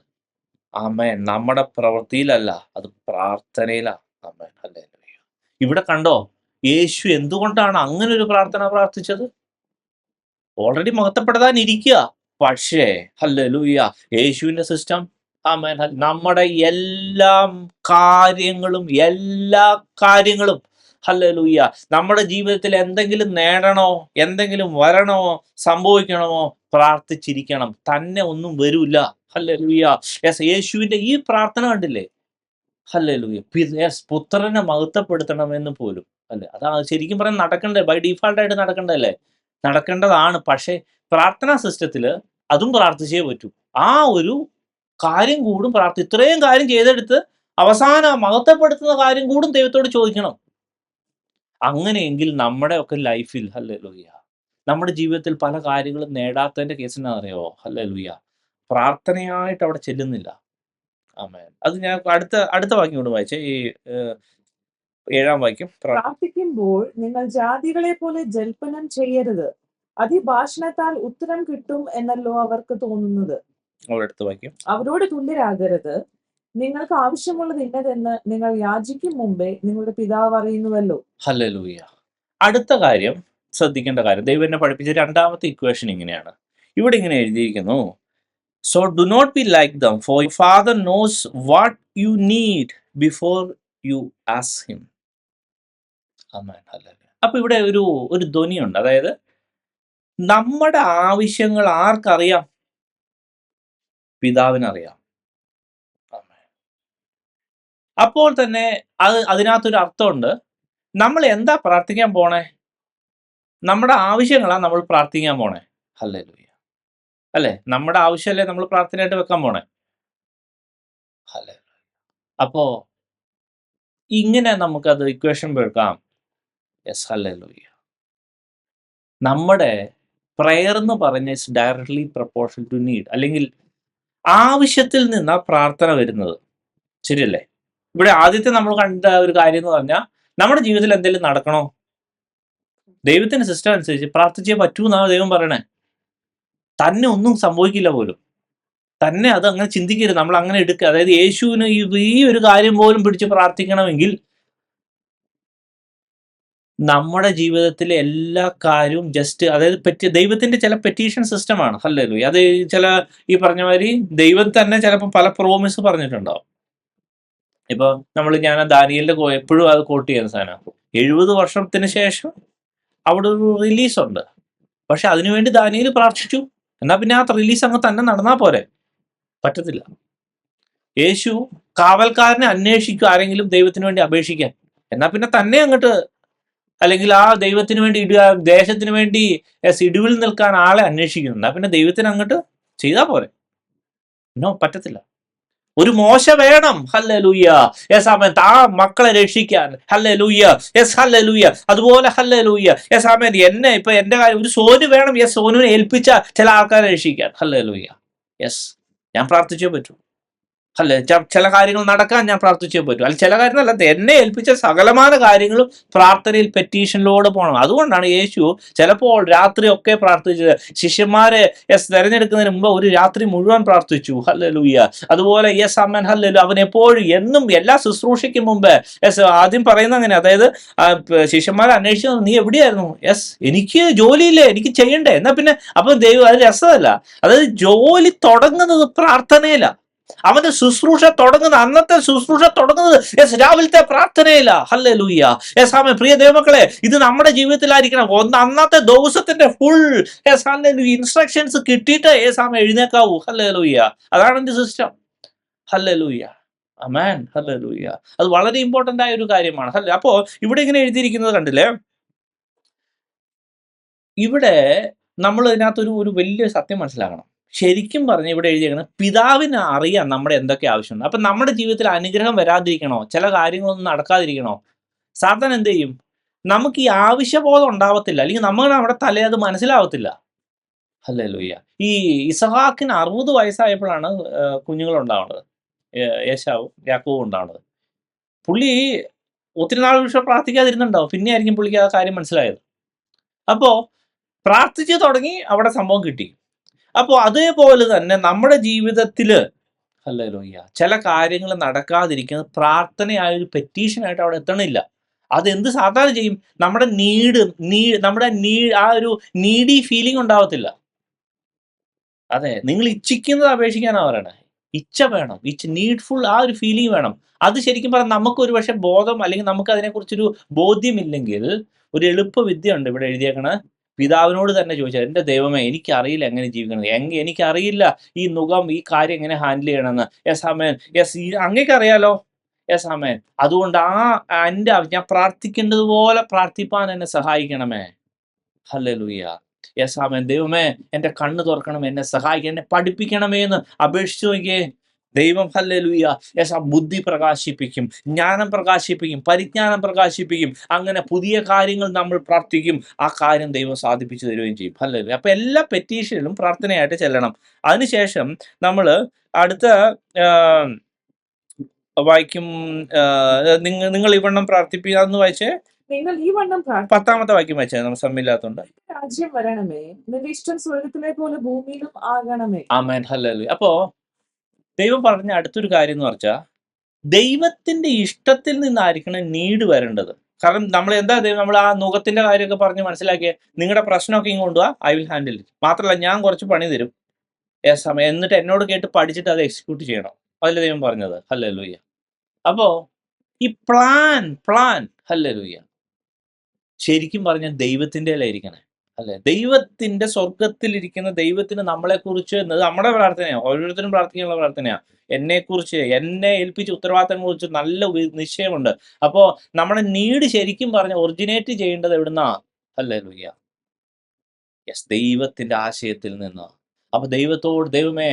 ആമേൻ, നമ്മുടെ പ്രവൃത്തിയിലല്ല, അത് പ്രാർത്ഥനയിലാണ്. ആമേൻ, ഹല്ലേലൂയ. ഇവിടെ കണ്ടോ, യേശു എന്തുകൊണ്ടാണ് അങ്ങനെ ഒരു പ്രാർത്ഥന പ്രാർത്ഥിച്ചത്? ഓൾറെഡി മഹത്വപ്പെടാൻ ഇരിക്കുക. പക്ഷേ ഹല്ലേലൂയ, യേശുവിന്റെ സിസ്റ്റം, ആമേൻ, നമ്മുടെ എല്ലാ കാര്യങ്ങളും ഹല്ലേലൂയ, നമ്മുടെ ജീവിതത്തിൽ എന്തെങ്കിലും നേടണോ, എന്തെങ്കിലും വരണോ, സംഭവിക്കണമോ, പ്രാർത്ഥിച്ചിരിക്കണം. തന്നെ ഒന്നും വരൂല. ഹല്ലേലൂയ. യെസ്, യേശുവിന്റെ ഈ പ്രാർത്ഥന കണ്ടില്ലേ? ഹല്ലേലൂയ. യെസ്, പുത്രനെ മഹത്വപ്പെടുത്തണമെന്ന് പോലും, അല്ലേ? അതാ ശരിക്കും പറഞ്ഞാൽ നടക്കണ്ടേ, ബൈ ഡീഫാൾട്ടായിട്ട് നടക്കണ്ടല്ലേ? നടക്കേണ്ടതാണ്. പക്ഷേ പ്രാർത്ഥനാ സിസ്റ്റത്തിൽ അതും പ്രാർത്ഥിച്ചേ പറ്റൂ. ആ ഒരു കാര്യം കൂടും ഇത്രയും കാര്യം ചെയ്തെടുത്ത് അവസാനം മഹത്വപ്പെടുത്തുന്ന കാര്യം കൂടും ദൈവത്തോട് ചോദിക്കണം. അങ്ങനെയെങ്കിൽ നമ്മുടെ ഒക്കെ ലൈഫിൽ, ഹല്ലേലൂയ, നമ്മുടെ ജീവിതത്തിൽ പല കാര്യങ്ങളും നേടാത്തതിന്റെ കേസ് എന്നാ അറിയോ? ഹല്ലേലൂയ, പ്രാർത്ഥനയായിട്ട് അവിടെ ചെല്ലുന്നില്ല. ആമേൻ. അത് ഞാൻ അടുത്ത വാക്യം കൊണ്ട് വായിച്ചേ, ഈ 7-ാം വാക്യം. പ്രാർത്ഥിക്കുമ്പോൾ നിങ്ങൾ ജാതികളെ പോലെ ജൽപ്പനം ചെയ്യരുത്, അതിഭാഷണത്താൽ ഉത്തരം കിട്ടും എന്നല്ലോ അവർക്ക് തോന്നുന്നത്. അടുത്ത വാക്യം. അവരോട് തുല്യരാകരുത്, നിങ്ങൾക്ക് ആവശ്യമുള്ളത് ഇന്നതെന്ന് നിങ്ങൾ യാചിക്കും മുമ്പേ നിങ്ങളുടെ പിതാവ് അറിയുന്നുവല്ലോ. ഹല്ലേലൂയ. അടുത്ത കാര്യം ശ്രദ്ധിക്കേണ്ട കാര്യം, ദൈവം എന്നെ പഠിപ്പിച്ച 2-ാമത്തെ ഇക്വേഷൻ ഇങ്ങനെയാണ്. ഇവിടെ ഇങ്ങനെ എഴുതിയിരിക്കുന്നു, so do not be like them, for your father knows what you need before you ask him. Amen, hallelujah. അപ്പൊ ഇവിടെ ഒരു ധ്വനിയുണ്ട്. അതായത് നമ്മുടെ ആവശ്യങ്ങൾ ആർക്കറിയാം? പിതാവിനറിയാം. അപ്പോൾ തന്നെ അതിനകത്തൊരു അർത്ഥമുണ്ട്. നമ്മൾ എന്താ പ്രാർത്ഥിക്കാൻ പോണേ? നമ്മുടെ ആവശ്യങ്ങളാണ് നമ്മൾ പ്രാർത്ഥിക്കാൻ പോണേ. ഹല്ലേലൂയ, അല്ലേ? നമ്മുടെ ആവശ്യമല്ലേ നമ്മൾ പ്രാർത്ഥനയായിട്ട് വെക്കാൻ പോണേ. ഹല്ലേലൂയ. അപ്പോ ഇങ്ങനെ നമുക്കത് ഇക്വേഷൻ വെക്കാം. Yes, hallelujah. നമ്മുടെ പ്രയർ എന്ന് പറഞ്ഞ is directly proportional to need, അല്ലെങ്കിൽ ആവശ്യത്തിൽ നിന്നാ പ്രാർത്ഥന വരുന്നത്. ശരിയല്ലേ? ഇവിടെ ആദ്യത്തെ നമ്മൾ കണ്ട ഒരു കാര്യം എന്ന് പറഞ്ഞാൽ, നമ്മുടെ ജീവിതത്തിൽ എന്തെങ്കിലും നടക്കണോ, ദൈവത്തിന്റെ സിസ്റ്റം അനുസരിച്ച് പ്രാർത്ഥിച്ചേ പറ്റൂ എന്നാണ് ദൈവം പറയണേ. തന്നെ ഒന്നും സംഭവിക്കില്ല പോലും. തന്നെ അത് അങ്ങനെ ചിന്തിക്കരുത്, നമ്മൾ അങ്ങനെ എടുക്കുക. അതായത് യേശുവിന് ഈ ഒരു കാര്യം പോലും പിടിച്ച് പ്രാർത്ഥിക്കണമെങ്കിൽ നമ്മുടെ ജീവിതത്തിലെ എല്ലാ കാര്യവും ജസ്റ്റ്, അതായത് ദൈവത്തിന്റെ ചില പെറ്റീഷൻ സിസ്റ്റമാണ്. ഹല്ലേലൂയ. അത് ചില ഈ പറഞ്ഞ മാതിരി ദൈവം തന്നെ ചിലപ്പോൾ പല പ്രോമിസ് പറഞ്ഞിട്ടുണ്ടാവും. ഇപ്പൊ ഞാൻ ദാനിയേലിന്റെ എപ്പോഴും അത് കോട്ട് ചെയ്യുന്ന സാധനം, 70 വർഷത്തിന് ശേഷം അവിടെ ഒരു റിലീസ് ഉണ്ട്. പക്ഷെ അതിനുവേണ്ടി ദാനിയേൽ പ്രാർത്ഥിച്ചു. എന്നാ പിന്നെ ആ റിലീസ് അങ്ങ് തന്നെ നടന്നാ പോരെ? പറ്റത്തില്ല. യേശു കാവൽക്കാരനെ അന്വേഷിക്കും, ആരെങ്കിലും ദൈവത്തിന് വേണ്ടി അപേക്ഷിക്കാൻ. എന്നാ പിന്നെ തന്നെ അങ്ങോട്ട്, അല്ലെങ്കിൽ ആ ദൈവത്തിന് വേണ്ടി ദേശത്തിന് വേണ്ടി ഇടിവിൽ നിൽക്കാൻ ആളെ അന്വേഷിക്കുന്നു. എന്നാ പിന്നെ ദൈവത്തിന് അങ്ങോട്ട് ചെയ്താൽ പോരെ? നോ, പറ്റത്തില്ല. ഒരു മോശ വേണം. ഹല്ലേലൂയ. യെസ് ആമേൻ. ആ മക്കളെ രക്ഷിക്കാൻ. ഹല്ലേലൂയ. Yes hallelujah. അതുപോലെ ഹല്ലേലൂയ. യെസ് ആമേൻ. എന്നെ ഇപ്പൊ എന്റെ കാര്യം ഒരു സോനു വേണം. യെസ് സോനുവിനെ ഏൽപ്പിച്ച ചില ആൾക്കാരെ രക്ഷിക്കാൻ. ഹല്ലേലൂയ. യെസ് ഞാൻ പ്രാർത്ഥിച്ചേ പറ്റൂ. അല്ലെ ചില കാര്യങ്ങൾ നടക്കാൻ ഞാൻ പ്രാർത്ഥിച്ചേ പറ്റൂ. അല്ല ചില കാര്യങ്ങളല്ല, എന്നെ ഏൽപ്പിച്ച സകലമാന കാര്യങ്ങളും പ്രാർത്ഥനയിൽ പെറ്റീഷനിലൂടെ പോകണം. അതുകൊണ്ടാണ് യേശു ചിലപ്പോൾ രാത്രി ഒക്കെ പ്രാർത്ഥിച്ചത്. ശിഷ്യന്മാരെ തെരഞ്ഞെടുക്കുന്നതിന് മുമ്പ് ഒരു രാത്രി മുഴുവൻ പ്രാർത്ഥിച്ചു. ഹല്ലേലൂയ. അതുപോലെ യെസ് അമ്മൻ ഹല്ലേലൂയ. അവൻ എപ്പോഴും എന്നും എല്ലാ ശുശ്രൂഷയ്ക്കും മുമ്പ് ആദ്യം പറയുന്നത് അങ്ങനെ, അതായത് ശിഷ്യന്മാരെ അന്വേഷിച്ചത് നീ എവിടെയായിരുന്നു? എനിക്ക് ജോലിയില്ലേ, എനിക്ക് ചെയ്യണ്ടേ? എന്നാ പിന്നെ അപ്പം ദൈവം അത് രസമല്ല. അതായത് ജോലി തുടങ്ങുന്നത് പ്രാർത്ഥനയിലാണ്. അവന്റെ ശുശ്രൂഷ തുടങ്ങുന്നത്, അന്നത്തെ ശുശ്രൂഷ തുടങ്ങുന്നത് രാവിലത്തെ പ്രാർത്ഥനയില്ല. ഹല്ലേലൂയ. ആമേൻ. പ്രിയ ദൈവമക്കളെ, ഇത് നമ്മുടെ ജീവിതത്തിലായിരിക്കണം. അന്നത്തെ ദിവസത്തിന്റെ ഫുൾ ഇൻസ്ട്രക്ഷൻസ് കിട്ടിയിട്ട് ആമേൻ എഴുന്നേക്കാവൂ. ഹല്ലേലൂയ. അതാണ് എന്റെ സിസ്റ്റം. ഹല്ലേലൂയ. ആമേൻ. ഹല്ലേലൂയ. അത് വളരെ ഇമ്പോർട്ടന്റ് ആയ ഒരു കാര്യമാണ്. അപ്പോ ഇവിടെ ഇങ്ങനെ എഴുതിയിരിക്കുന്നത് കണ്ടില്ലേ? ഇവിടെ നമ്മൾ ഇതിനകത്തൊരു ഒരു വലിയ സത്യം മനസ്സിലാക്കണം. ശരിക്കും പറഞ്ഞ ഇവിടെ എഴുതിയേക്കുന്നത് പിതാവിന് അറിയാം നമ്മുടെ എന്തൊക്കെ ആവശ്യമുണ്ട്. അപ്പം നമ്മുടെ ജീവിതത്തിൽ അനുഗ്രഹം വരാതിരിക്കണോ, ചില കാര്യങ്ങളൊന്നും നടക്കാതിരിക്കണോ, സാത്താൻ എന്ത് ചെയ്യും? നമുക്ക് ഈ ആവശ്യബോധം ഉണ്ടാവത്തില്ല, അല്ലെങ്കിൽ നമ്മുടെ തലേ അത് മനസ്സിലാവത്തില്ല. ഹല്ലേലൂയ. ഈ ഇസഹാക്കിന് 60 വയസ്സായപ്പോഴാണ് കുഞ്ഞുങ്ങൾ ഉണ്ടാവുന്നത്. യേശാവും യാക്കോബും ഉണ്ടാവുന്നത്. പുള്ളി ഒത്തിരി നാൾ വിഷയം പ്രാർത്ഥിക്കാതിരുന്നുണ്ടാവും. പിന്നെ ആയിരിക്കും പുള്ളിക്ക് ആ കാര്യം മനസ്സിലായത്. അപ്പോൾ പ്രാർത്ഥിച്ചു തുടങ്ങി, അവിടെ സംഭവം കിട്ടി. അപ്പോൾ അതേപോലെ തന്നെ നമ്മുടെ ജീവിതത്തിൽ ഹല്ലേലൂയ ചില കാര്യങ്ങൾ നടക്കാതിരിക്കുന്നത് പ്രാർത്ഥനയായൊരു പെറ്റീഷനായിട്ട് അവിടെ എത്തണില്ല. അതെന്ത് സാധാരണ ചെയ്യും? നമ്മുടെ ആ ഒരു നീഡി ഫീലിംഗ് ഉണ്ടാവത്തില്ല. അതെ, നിങ്ങൾ ഇച്ഛിക്കുന്നത് അപേക്ഷിക്കാനാണ് പറയണേ. ഇച്ഛ വേണം, നീഡ്ഫുൾ ആ ഒരു ഫീലിംഗ് വേണം. അത് ശരിക്കും പറഞ്ഞാൽ നമുക്ക് ഒരു പക്ഷേ ബോധം, അല്ലെങ്കിൽ നമുക്ക് അതിനെക്കുറിച്ചൊരു ബോധ്യമില്ലെങ്കിൽ ഒരു എളുപ്പ വിദ്യ ഉണ്ട് ഇവിടെ എഴുതിയേക്കണ. പിതാവിനോട് തന്നെ ചോദിച്ചാൽ, എൻ്റെ ദൈവമേ എനിക്കറിയില്ല എങ്ങനെ ജീവിക്കണം, എനിക്കറിയില്ല ഈ ഈ കാര്യം എങ്ങനെ ഹാൻഡിൽ ചെയ്യണമെന്ന്. ആമേൻ. അങ്ങേക്ക് അറിയാലോ. ആമേൻ. അതുകൊണ്ട് ഞാൻ പ്രാർത്ഥിക്കേണ്ടതുപോലെ പ്രാർത്ഥിപ്പാൻ എന്നെ സഹായിക്കണമേ. ഹല്ലേലൂയ. ആമേൻ. ദൈവമേ എൻ്റെ കണ്ണ് തുറക്കണം, എന്നെ സഹായിക്കണം, എന്നെ പഠിപ്പിക്കണമേ എന്ന് അപേക്ഷിച്ചു നോക്കിയേ. ദൈവം ഹല്ലേലൂയ ആ ബുദ്ധി പ്രകാശിപ്പിക്കും, ജ്ഞാനം പ്രകാശിപ്പിക്കും, പരിജ്ഞാനം പ്രകാശിപ്പിക്കും. അങ്ങനെ പുതിയ കാര്യങ്ങൾ നമ്മൾ പ്രാർത്ഥിക്കും, ആ കാര്യം ദൈവം സാധിപ്പിച്ചു തരുകയും ചെയ്യും. ഹല്ലേലൂയ. അപ്പൊ എല്ലാ പെറ്റീഷനിലും പ്രാർത്ഥനയായിട്ട് ചെല്ലണം. അതിനുശേഷം നമ്മൾ അടുത്ത വായിക്കും. നിങ്ങൾ ഇവണ്ണം പ്രാർത്ഥിപ്പിക്കാന്ന് വായിച്ചേ. നിങ്ങൾ ഈ വണ്ണം 10ാമത്തെ വാക്യം വായിച്ചേ, നമ്മൾ സമയമില്ലാത്തതുകൊണ്ട്. രാജ്യം വരണമേ, നിന്റെ ഇഷ്ടം സ്വർഗത്തിലെ പോലെ ഭൂമിയിലും ആകണമേ. ആമേൻ. ഹല്ലേലൂയ. അപ്പോ ദൈവം പറഞ്ഞ അടുത്തൊരു കാര്യം എന്ന് പറഞ്ഞാൽ, ദൈവത്തിന്റെ ഇഷ്ടത്തിൽ നിന്നായിരിക്കണം നീഡ് വരേണ്ടത്. കാരണം നമ്മൾ എന്താ നമ്മൾ ആ നുഖത്തിന്റെ കാര്യമൊക്കെ പറഞ്ഞ് മനസ്സിലാക്കിയ, നിങ്ങളുടെ പ്രശ്നമൊക്കെ ഇങ്ങ് കൊണ്ടുപോവാ, ഐ വിൽ ഹാൻഡിൽ ഇറ്റ്. മാത്രമല്ല ഞാൻ കുറച്ച് പണി തരും സമയം, എന്നിട്ട് എന്നോട് കേട്ട് പഠിച്ചിട്ട് അത് എക്സിക്യൂട്ട് ചെയ്യണം. അതല്ലേ ദൈവം പറഞ്ഞത്. ഹല്ലേലൂയ. അപ്പോ ഈ പ്ലാൻ ഹല്ലേലൂയ ശരിക്കും പറഞ്ഞാൽ ദൈവത്തിന്റെ ഇരിക്കണേ. അല്ലെ, ദൈവത്തിന്റെ സ്വർഗത്തിലിരിക്കുന്ന ദൈവത്തിന് നമ്മളെക്കുറിച്ച് എന്നത് നമ്മുടെ പ്രാർത്ഥനയാണ്. ഓരോരുത്തരും പ്രാർത്ഥിക്കാനുള്ള പ്രാർത്ഥനയാണ്. എന്നെക്കുറിച്ച്, എന്നെ ഏൽപ്പിച്ച ഉത്തരവാദിത്തങ്ങളെ കുറിച്ച് നല്ല നിശ്ചയമുണ്ട്. അപ്പോൾ നമ്മുടെ നീഡ് ശരിക്കും പറഞ്ഞ ഒറിജിനേറ്റ് ചെയ്യേണ്ടത് എവിടുന്നാ? ഹല്ലേലൂയ. ദൈവത്തിന്റെ ആശയത്തിൽ നിന്ന്. അപ്പൊ ദൈവത്തോട്, ദൈവമേ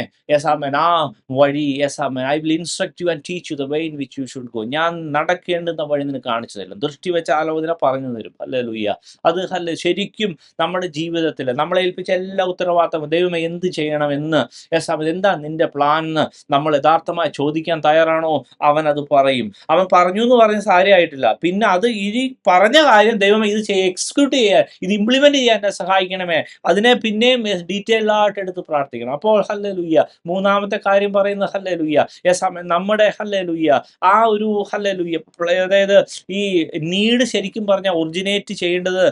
ആമേൻ ആ വഴി ആമേൻ I will instruct you and teach you the way in which you should go. ഞാൻ നടക്കേണ്ടുന്ന വഴി നിനക്ക് കാണിച്ചു തരും, ദൃഷ്ടി വെച്ച ആലോചന പറഞ്ഞു തരും. ഹല്ലേലൂയ. അത് ശരിക്കും നമ്മുടെ ജീവിതത്തിൽ നമ്മളെ ഏൽപ്പിച്ച എല്ലാ ഉത്തരവാദിത്തവും, ദൈവമേ എന്ത് ചെയ്യണമെന്ന് ആമേൻ, എന്താ നിന്റെ പ്ലാൻ എന്ന് നമ്മൾ യഥാർത്ഥമായി ചോദിക്കാൻ തയ്യാറാണോ, അവൻ അത് പറയും. അവൻ പറഞ്ഞു എന്ന് പറഞ്ഞ കാര്യമായിട്ടില്ല. പിന്നെ അത് ഈ പറഞ്ഞ കാര്യം ദൈവമേ ഇത് എക്സിക്യൂട്ട് ചെയ്യാൻ, ഇത് ഇംപ്ലിമെന്റ് ചെയ്യാൻ എന്നെ സഹായിക്കണമേ. അതിനെ പിന്നെയും ഡീറ്റെയിൽ ആയിട്ട് എടുത്ത് പ്രാർത്ഥിക്കണം. അപ്പോൾ ഹല്ലേലൂയ. മൂന്നാമത്തെ കാര്യം പറയുന്നത് ഹല്ലേലൂയ നമ്മുടെ ഹല്ലേലൂയ ആ ഒരു ഹല്ലേലൂയ, അതായത് ഈ നീഡ് ശരിക്കും പറഞ്ഞാൽ ഒറിജിനേറ്റ് ചെയ്യേണ്ടത്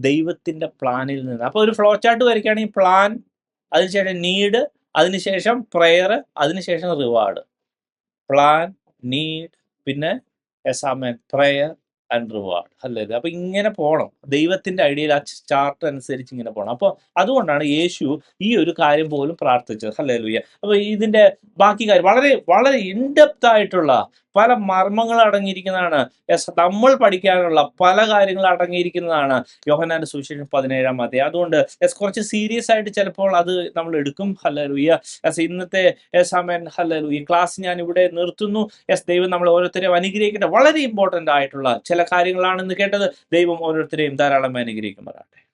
ദൈവത്തിന്റെ പ്ലാനിൽ നിന്ന്. അപ്പോൾ ഒരു ഫ്ലോ ചാർട്ട് വരയ്ക്കുകയാണെങ്കിൽ പ്ലാൻ, അതിനുശേഷം നീഡ്, അതിനുശേഷം പ്രെയർ, അതിനുശേഷം റിവാർഡ്. പ്ലാൻ, നീഡ്, പിന്നെ ആമേൻ, പ്രെയർ, ആൻഡ് റിവാർഡ്. ഹല്ലേലൂയ. അപ്പൊ ഇങ്ങനെ പോണം. ദൈവത്തിന്റെ ഐഡിയയിൽ ആ ചാർട്ട് അനുസരിച്ച് ഇങ്ങനെ പോണം. അപ്പൊ അതുകൊണ്ടാണ് യേശു ഈ ഒരു കാര്യം പോലും പ്രാർത്ഥിച്ചത്. ഹല്ലേലൂയ. അപ്പൊ ഇതിന്റെ ബാക്കി കാര്യം വളരെ വളരെ ഇൻഡെപ്ത് ആയിട്ടുള്ള പല മർമ്മങ്ങൾ അടങ്ങിയിരിക്കുന്നതാണ്. നമ്മൾ പഠിക്കാനുള്ള പല കാര്യങ്ങൾ അടങ്ങിയിരിക്കുന്നതാണ് യോഹന്നാന്റെ സുവിശേഷം 17-ാം അധ്യായം. അതുകൊണ്ട് കുറച്ച് സീരിയസ് ആയിട്ട് ചിലപ്പോൾ അത് നമ്മൾ എടുക്കും. ഹല്ലേലൂയ. ഇന്നത്തെ സമയം ഹല്ലേലൂയ ക്ലാസ് ഞാൻ ഇവിടെ നിർത്തുന്നു. ദൈവം നമ്മൾ ഓരോരുത്തരെയും അനുഗ്രഹിക്കട്ടെ. വളരെ ഇമ്പോർട്ടന്റ് ആയിട്ടുള്ള ചില കാര്യങ്ങളാണ് ഇന്ന് കേട്ടത്. ദൈവം ഓരോരുത്തരെയും ധാരാളം അനുഗ്രഹിക്കുമാറാകട്ടെ.